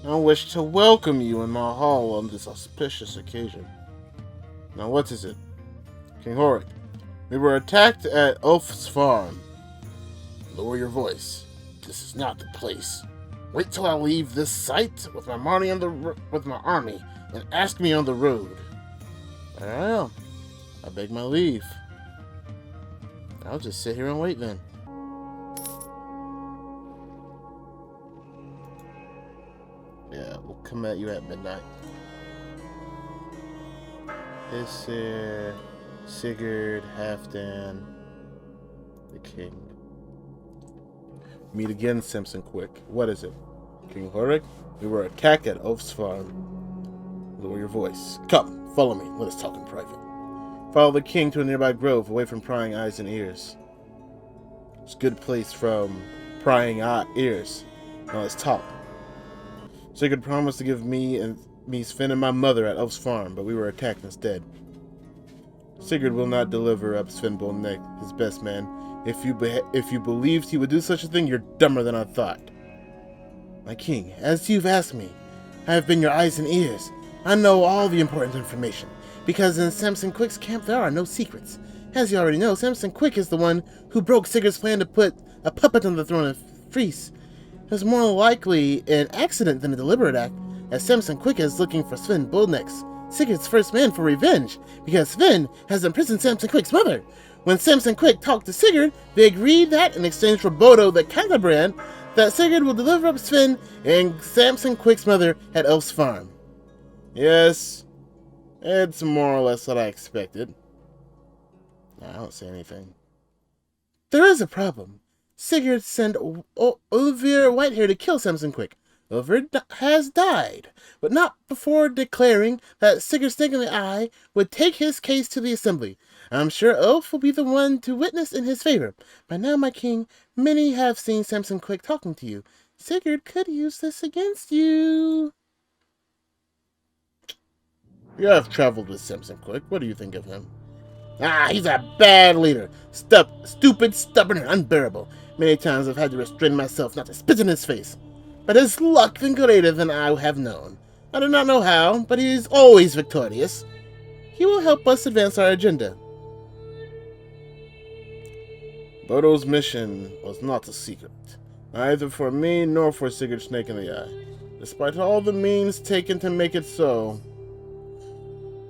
I wish to welcome you in my hall on this auspicious occasion. Now what is it? King Horik, we were attacked at Ulf's farm. Lower your voice. This is not the place. Wait till I leave this site with my army and ask me on the road. I don't know. I beg my leave. I'll just sit here and wait then. Yeah, we'll come at you at midnight. This here, Sigurd, Halfdan, the king. Meet again, Samson Quick. What is it? King Horik, we were attacked at Ulf's farm. Lower your voice. Come, follow me. Let us talk in private. Follow the king to a nearby grove, away from prying eyes and ears. It's a good place from prying ears. Now let's talk. Sigurd promised to give me, Sven, and my mother at Ulf's farm, but we were attacked instead. Sigurd will not deliver up Sven Bull Neck, his best man. If you believed he would do such a thing, you're dumber than I thought. My king, as you've asked me, I have been your eyes and ears. I know all the important information, because in Samson Quick's camp there are no secrets. As you already know, Samson Quick is the one who broke Sigurd's plan to put a puppet on the throne of Friese. It was more likely an accident than a deliberate act, as Samson Quick is looking for Sven Bull Neck's, Sigurd's first man, for revenge, because Sven has imprisoned Samson Quick's mother. When Samson Quick talked to Sigurd, they agreed that, in exchange for Bodo the Calabrand, that Sigurd will deliver up Sven and Samson Quick's mother at Elf's farm. Yes, it's more or less what I expected. I don't say anything. There is a problem. Sigurd sent Olivia Whitehair to kill Samson Quick. has died, but not before declaring that Sigurd Snake in the Eye would take his case to the assembly. I'm sure Ulf will be the one to witness in his favor. By now, my king, many have seen Samson Quick talking to you. Sigurd could use this against you. You have traveled with Samson Quick. What do you think of him? He's a bad leader. Stupid, stubborn, and unbearable. Many times I've had to restrain myself not to spit in his face. But his luck been greater than I have known. I do not know how, but he is always victorious. He will help us advance our agenda. Bodo's mission was not a secret, neither for me nor for Sigurd Snake in the Eye, despite all the means taken to make it so.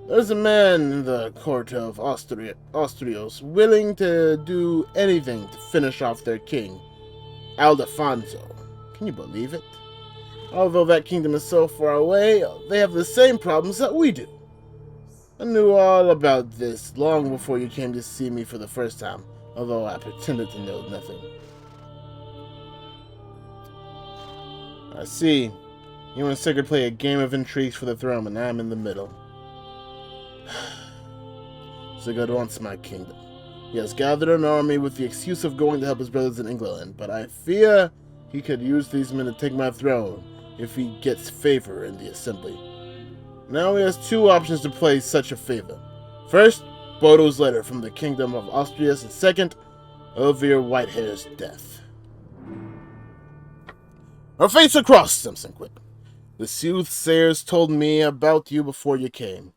There's a man in the court of Austrios willing to do anything to finish off their king, Aldefonso. Can you believe it? Although that kingdom is so far away, they have the same problems that we do. I knew all about this long before you came to see me for the first time, although I pretended to know nothing. I see. You and Sigurd play a game of intrigues for the throne, and I'm in the middle. Sigurd wants my kingdom. He has gathered an army with the excuse of going to help his brothers in England, but I fear he could use these men to take my throne if he gets favor in the assembly. Now he has two options to play such a favor. First, Bodo's letter from the kingdom of Austrias, and second, Elvir Whitehair's death. Our fates are crossed, Samson Quick. The soothsayers told me about you before you came.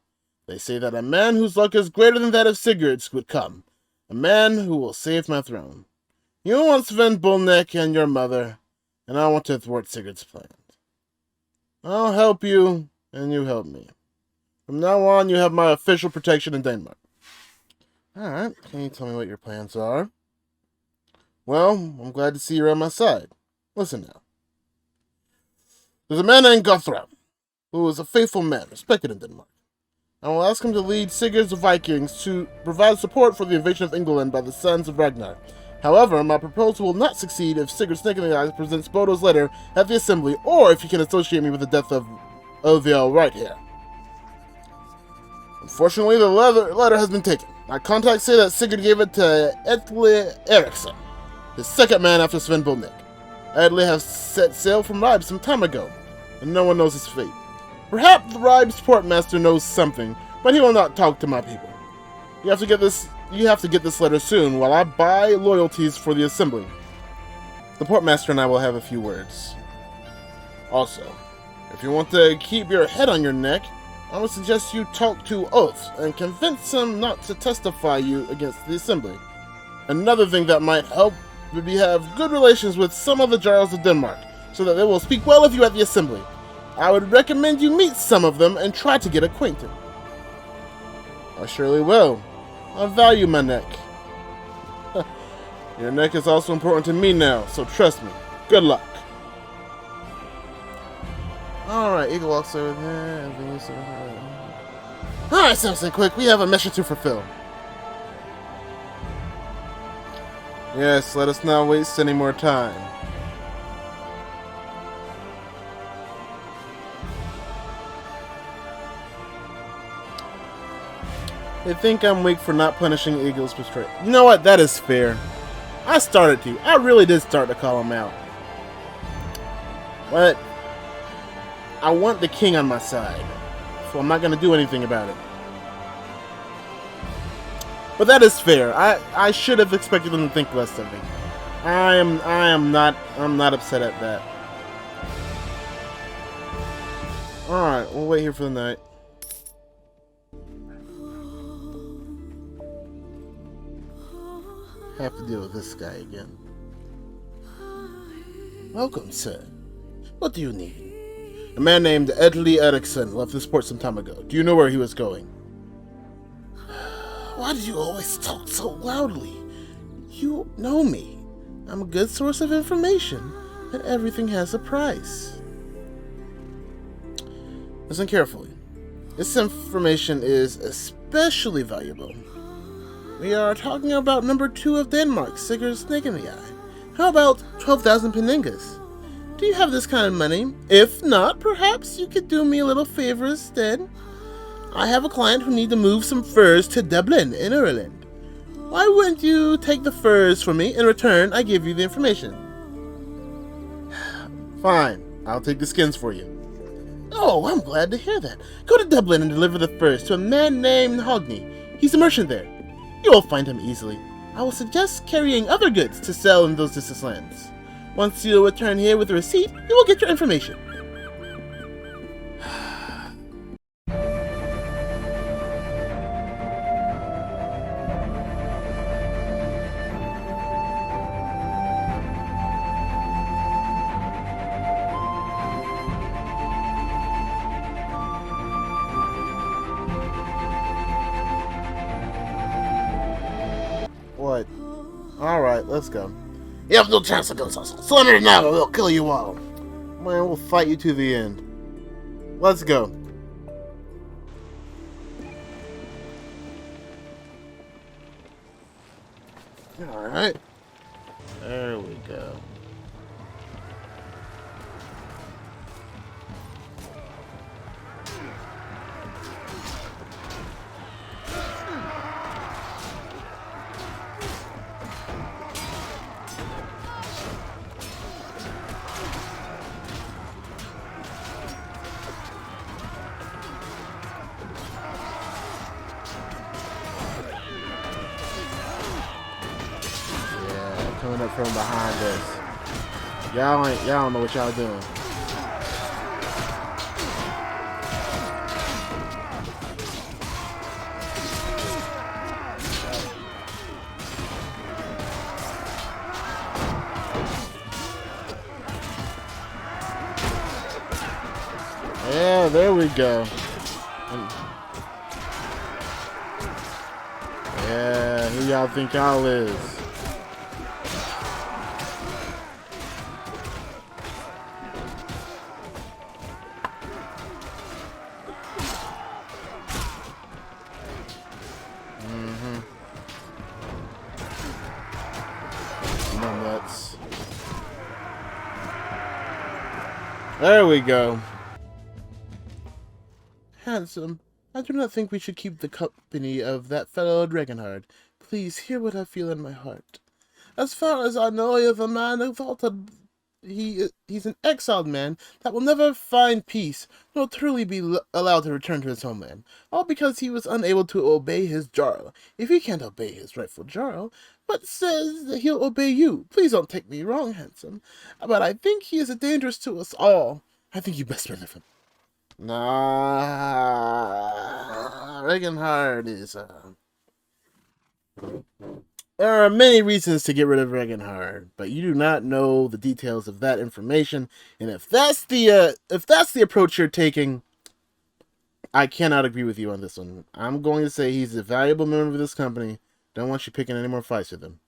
They say that a man whose luck is greater than that of Sigurd's would come. A man who will save my throne. You want Sven Bull Neck and your mother, and I want to thwart Sigurd's plans. I'll help you, and you help me. From now on, you have my official protection in Denmark. Alright, can you tell me what your plans are? Well, I'm glad to see you're on my side. Listen now. There's a man named Gothram, who is a faithful man, respected in Denmark. I will ask him to lead Sigurd's Vikings to provide support for the invasion of England by the sons of Ragnar. However, my proposal will not succeed if Sigurd Snake in the Eye presents Bodo's letter at the assembly, or if he can associate me with the death of Elvir Whitehair. Unfortunately, the letter has been taken. My contacts say that Sigurd gave it to Edle Eriksson, his second man after Sven Bull Neck. Edle has set sail from Ribes some time ago, and no one knows his fate. Perhaps the Ribes portmaster knows something, but he will not talk to my people. You have to get this letter soon, while I buy loyalties for the assembly. The portmaster and I will have a few words. Also, if you want to keep your head on your neck, I would suggest you talk to Ulf and convince him not to testify you against the assembly. Another thing that might help would be have good relations with some of the Jarls of Denmark, so that they will speak well of you at the assembly. I would recommend you meet some of them and try to get acquainted. I surely will. I value my neck. Your neck is also important to me now, so trust me. Good luck. Alright, Eagle walks over there. Alright, Samson Quick, we have a mission to fulfill. Yes, let us not waste any more time. They think I'm weak for not punishing Eagle's betrayal. You know what? That is fair. I started to. I really did start to call him out. But I want the king on my side, so I'm not going to do anything about it. But that is fair. I should have expected them to think less of me. I'm not upset at that. Alright, we'll wait here for the night. Have to deal with this guy again. Welcome, sir. What do you need? A man named Edle Eriksson left this port some time ago. Do you know where he was going? Why do you always talk so loudly? You know me. I'm a good source of information, and everything has a price. Listen carefully. This information is especially valuable. We are talking about number 2 of Denmark, Sigurd Snake in the Eye. How about 12,000 peningas? Do you have this kind of money? If not, perhaps you could do me a little favor instead. I have a client who needs to move some furs to Dublin in Ireland. Why wouldn't you take the furs for me? In return, I give you the information. Fine, I'll take the skins for you. Oh, I'm glad to hear that. Go to Dublin and deliver the furs to a man named Hogney. He's a merchant there. You will find him easily. I will suggest carrying other goods to sell in those distant lands. Once you return here with a receipt, you will get your information. What? Alright, let's go. You have no chance against us. Surrender now or we'll kill you all. Man, we'll fight you to the end. Let's go. Alright. There we go. Coming up from behind us. Y'all don't know what y'all doing. Yeah, there we go. Yeah, who y'all think y'all is? Nuts. There we go. Handsome, I do not think we should keep the company of that fellow Dragonhard. Please hear what I feel in my heart. As far as I know of a man exalted, he's an exiled man that will never find peace, nor truly be allowed to return to his homeland, all because he was unable to obey his Jarl. If he can't obey his rightful Jarl, but says that he'll obey you. Please don't take me wrong, Handsome, but I think he is a danger to us all. I think you best rid of him. Nah, Ragnarson is There are many reasons to get rid of Ragnarson, but you do not know the details of that information. And if that's the approach you're taking, I cannot agree with you on this one. I'm going to say he's a valuable member of this company. Don't want you picking any more fights with him.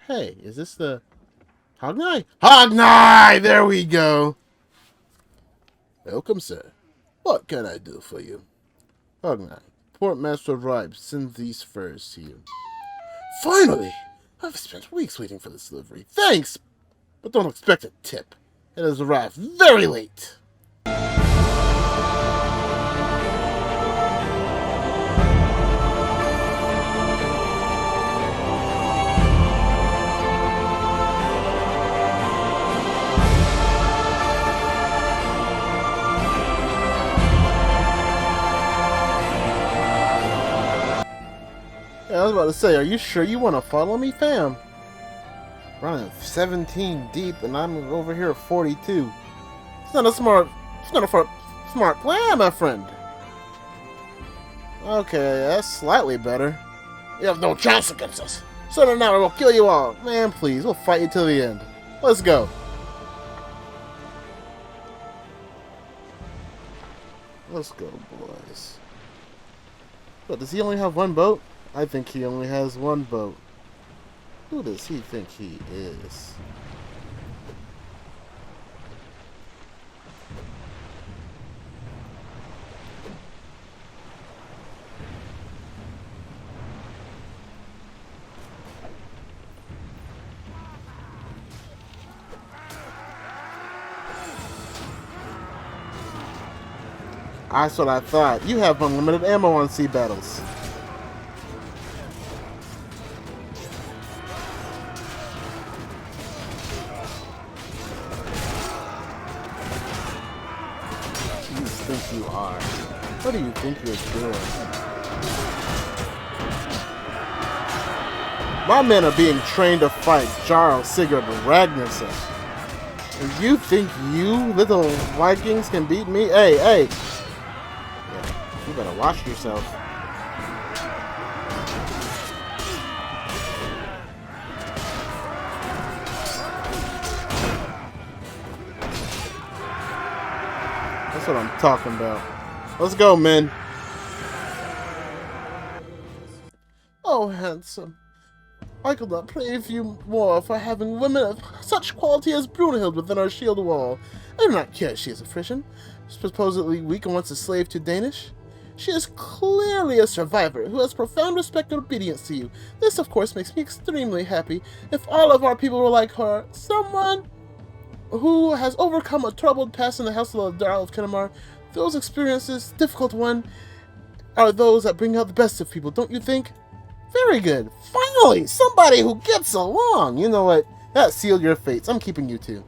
Hey, is this the Hognai? Hognai! There we go. Welcome, sir. What can I do for you? Hognai, Portmaster arrived. Send these furs to you. Finally! I've spent weeks waiting for this delivery. Thanks! But don't expect a tip. It has arrived very late. I was about to say, are you sure you want to follow me, fam? Running 17 deep, and I'm over here at 42. It's not a smart plan, my friend. Okay, that's slightly better. You have no chance against us. Sooner or later, we'll kill you all. Man, please, we'll fight you till the end. Let's go. Let's go, boys. But does he only have one boat? I think he only has one boat. Who does he think he is? That's what I thought. You have unlimited ammo on sea battles. Who do you think you are? What do you think you're doing? My men are being trained to fight Jarl, Sigurd, and Ragnarson. And you think you little Vikings can beat me? Hey, hey! You better watch yourself. That's what I'm talking about. Let's go, men. Oh, handsome. I could not praise you more for having women of such quality as Brunhild within our shield wall. I do not care if she is a Frisian, supposedly weak and once a slave to Danish. She is clearly a survivor who has profound respect and obedience to you. This, of course, makes me extremely happy. If all of our people were like her, someone who has overcome a troubled past in the house of the Jarl of Kenmar, those experiences, difficult one, are those that bring out the best of people, don't you think? Very good. Finally, somebody who gets along. You know what? That sealed your fates. I'm keeping you two.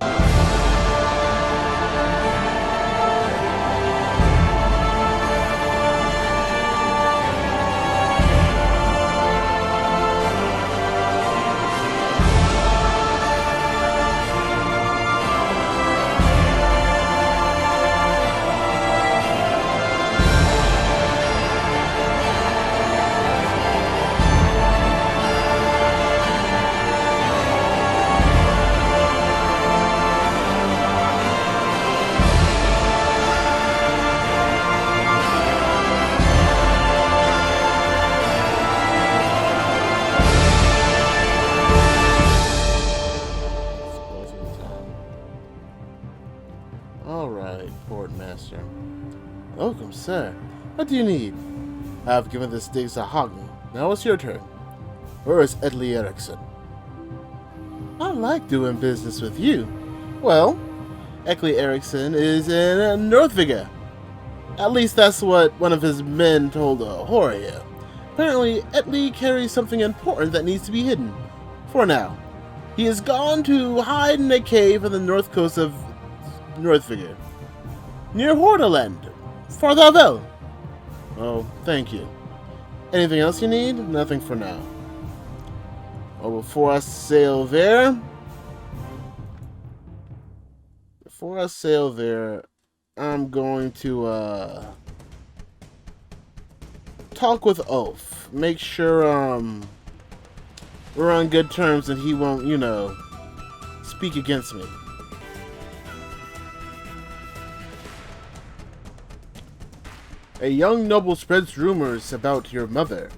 Alright, Master. Welcome, sir. What do you need? I have given this digs to Hogni. Now it's your turn. Where is Edley Eriksson? I like doing business with you. Well, Edley Eriksson is in Northviga. At least that's what one of his men told Horia. Apparently, Edley carries something important that needs to be hidden. For now. He has gone to hide in a cave on the north coast of Northviga, near Hordaland. Farther. Oh, thank you. Anything else you need? Nothing for now. Oh, before I sail there, I'm going to talk with Ulf. Make sure we're on good terms and he won't, speak against me. A young noble spreads rumors about your mother.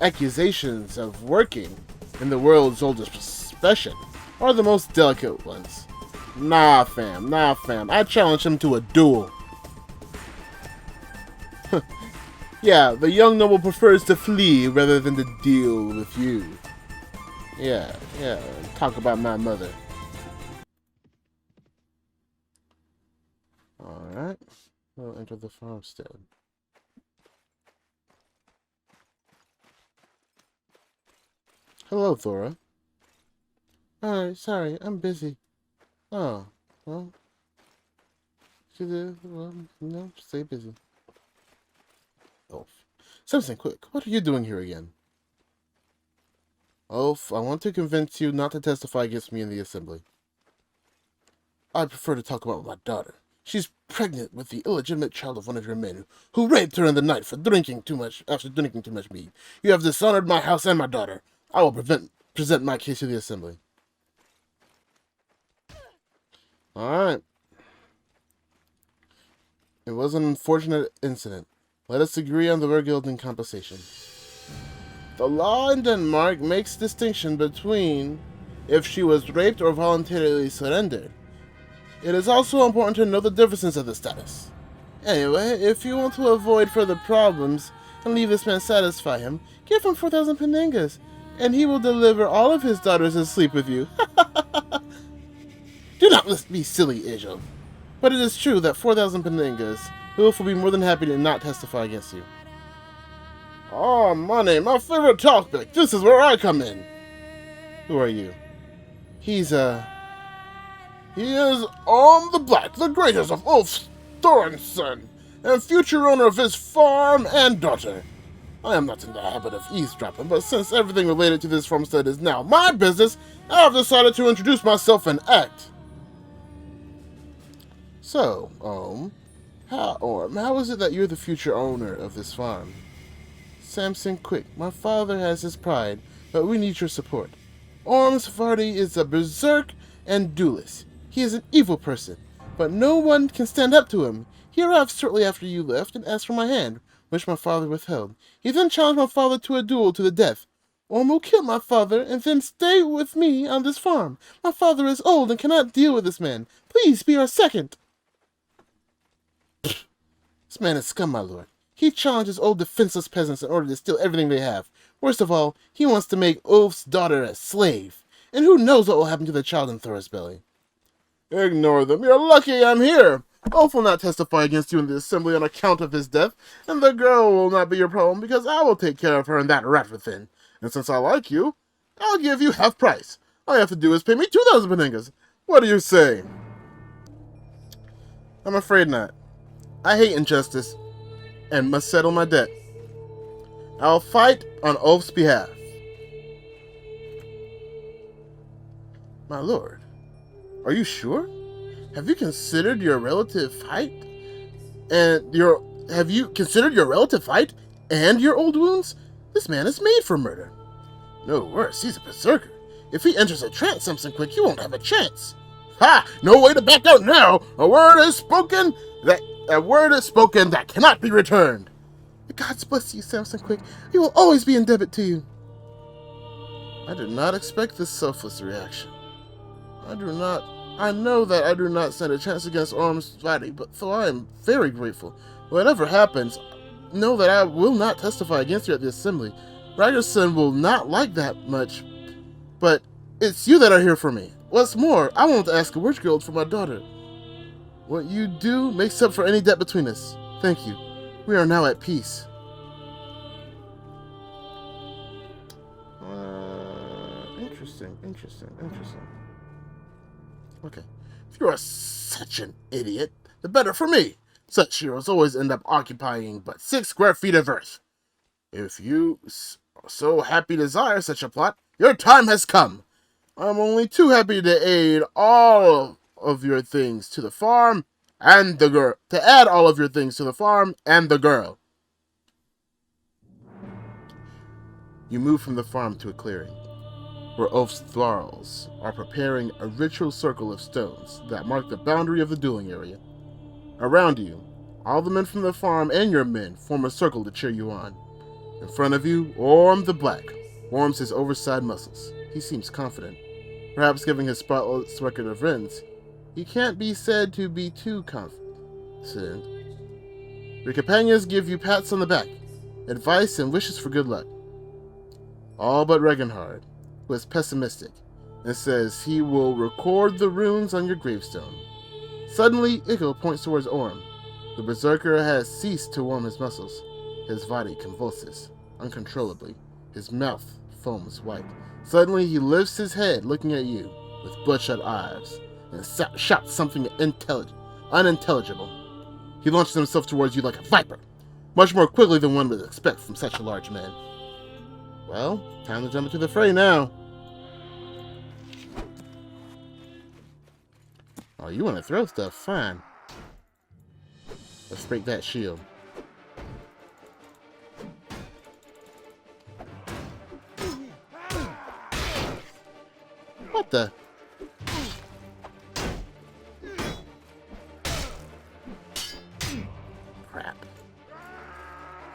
Accusations of working in the world's oldest profession are the most delicate ones. Nah, fam. I challenge him to a duel. Yeah, the young noble prefers to flee rather than to deal with you. Yeah, talk about my mother. Alright, we'll enter the farmstead. Hello, Thora. Sorry, I'm busy. Oh, well. Stay busy. Ulf. Samson, quick, what are you doing here again? Ulf, I want to convince you not to testify against me in the assembly. I prefer to talk about my daughter. She's pregnant with the illegitimate child of one of your men, who raped her in the night for drinking too much mead. You have dishonored my house and my daughter. I will present my case to the assembly. Alright. It was an unfortunate incident. Let us agree on the regilding compensation. The law in Denmark makes distinction between if she was raped or voluntarily surrendered. It is also important to know the differences of the status. Anyway, if you want to avoid further problems and leave this man satisfy him, give him 4,000 peningas, and he will deliver all of his daughters and sleep with you. Do not be silly, Ajo. But it is true that 4,000 peningas, Ulf will be more than happy to not testify against you. Oh, money, my favorite topic. This is where I come in. Who are you? He is Orm the Black, the greatest of Ulf's Thorenson, and future owner of his farm and daughter. I am not in the habit of eavesdropping, but since everything related to this farmstead is now my business, I have decided to introduce myself and act. So, how is it that you're the future owner of this farm? Samson, quick, my father has his pride, but we need your support. Orm's Vardy is a berserk and duelist. He is an evil person, but no one can stand up to him. He arrived shortly after you left and asked for my hand, which my father withheld. He then challenged my father to a duel to the death. Orm will kill my father and then stay with me on this farm. My father is old and cannot deal with this man. Please be our second. This man is scum, my lord. He challenges old defenseless peasants in order to steal everything they have. Worst of all, he wants to make Ulf's daughter a slave. And who knows what will happen to the child in Thor's belly. Ignore them. You're lucky I'm here. Ulf will not testify against you in the assembly on account of his death, and the girl will not be your problem because I will take care of her and that rat within. And since I like you, I'll give you half price. All you have to do is pay me 2,000 peningas. What do you say? I'm afraid not. I hate injustice and must settle my debt. I'll fight on Ulf's behalf. My lord, are you sure? Have you considered your relative fight? Have you considered your relative fight and your old wounds? This man is made for murder. No worse, he's a berserker. If he enters a trance, Samson Quick, you won't have a chance. Ha! No way to back out now. A word is spoken that cannot be returned. The gods bless you, Samson Quick. He will always be in debt to you. I did not expect this selfless reaction. I know that I do not stand a chance against Orm's body, but though I am very grateful, whatever happens, know that I will not testify against you at the assembly. Ragnarson will not like that much, but it's you that are here for me. What's more, I want to ask a witch guild for my daughter. What you do makes up for any debt between us. Thank you. We are now at peace. Interesting. Okay. If you are such an idiot, the better for me. Such heroes always end up occupying but 6 square feet of earth. If you so happy desire such a plot, your time has come. I'm only too happy to aid all of your things to the farm and the girl. To add all of your things to the farm and the girl. You move from the farm to a clearing, where Ulf's thralls are preparing a ritual circle of stones that mark the boundary of the dueling area. Around you, all the men from the farm and your men form a circle to cheer you on. In front of you, Orm the Black warms his oversized muscles. He seems confident. Perhaps given his spotless record of wins, he can't be said to be too confident. Your companions give you pats on the back, advice, and wishes for good luck. All but Ragnarson, who is pessimistic and says he will record the runes on your gravestone. Suddenly, Ikko points towards Orm. The berserker has ceased to warm his muscles. His body convulses uncontrollably. His mouth foams white. Suddenly, he lifts his head, looking at you with bloodshot eyes, and shouts something unintelligible. He launches himself towards you like a viper, much more quickly than one would expect from such a large man. Well, time to jump into the fray now. Oh, you want to throw stuff? Fine. Let's break that shield. What the? Crap.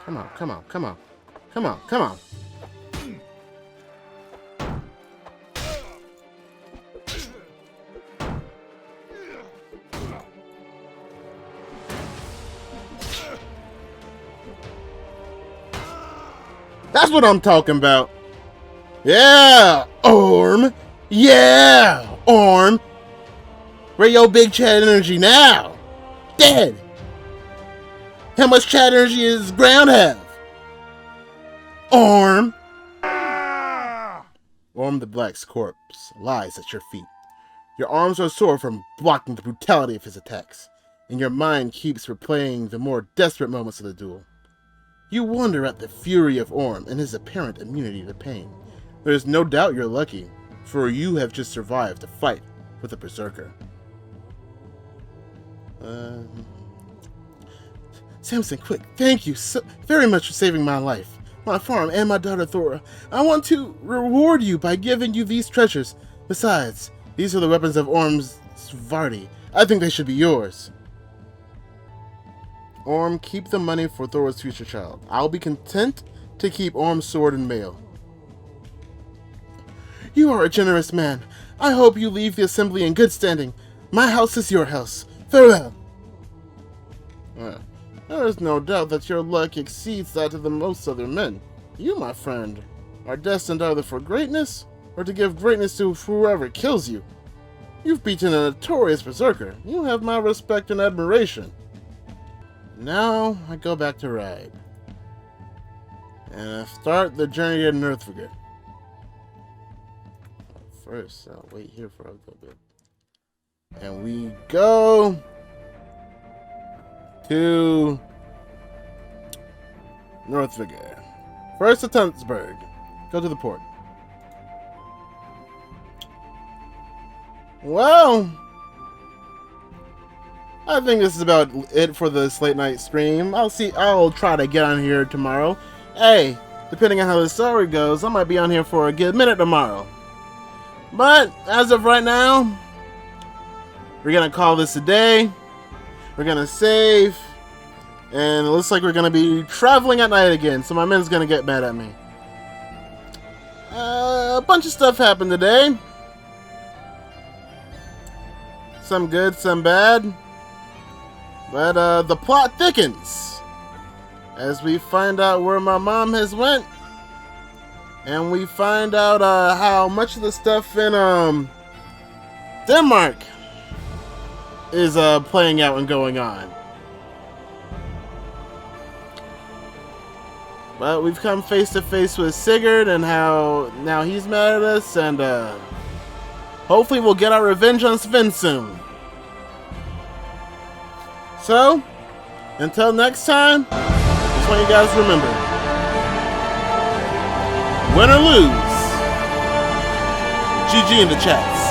Come on, come on, come on. Come on, come on. That's what I'm talking about. Yeah, Orm. Yeah, Orm. Where your big chat energy now? Dead. How much chat energy does ground have? Orm. Orm the Black's corpse lies at your feet. Your arms are sore from blocking the brutality of his attacks, and your mind keeps replaying the more desperate moments of the duel. You wonder at the fury of Orm and his apparent immunity to pain. There is no doubt you're lucky, for you have just survived a fight with a berserker. Samson, quick, thank you so very much for saving my life, my farm, and my daughter Thora. I want to reward you by giving you these treasures. Besides, these are the weapons of Orm's Svarti. I think they should be yours. Orm, keep the money for Thora's future child. I'll be content to keep Orm's sword and mail. You are a generous man. I hope you leave the assembly in good standing. My house is your house. Farewell. There is no doubt that your luck exceeds that of the most other men. You, my friend, are destined either for greatness or to give greatness to whoever kills you. You've beaten a notorious berserker. You have my respect and admiration. Now I go back to ride and I start the journey to Northvigr. First, I'll wait here for a little bit, and we go to Northvigr. First to Tunsberg. Go to the port. Well, I think this is about it for this late night stream. I'll try to get on here tomorrow. Hey, depending on how the story goes, I might be on here for a good minute tomorrow. But as of right now, we're gonna call this a day. We're gonna save, and it looks like we're gonna be traveling at night again, so my man's gonna get mad at me. A bunch of stuff happened today. Some good, some bad. But the plot thickens as we find out where my mom has went, and we find out how much of the stuff in Denmark is playing out and going on. But we've come face to face with Sigurd and how now he's mad at us, and hopefully we'll get our revenge on Sven soon. So, until next time, just want you guys to remember, win or lose, GG in the chats.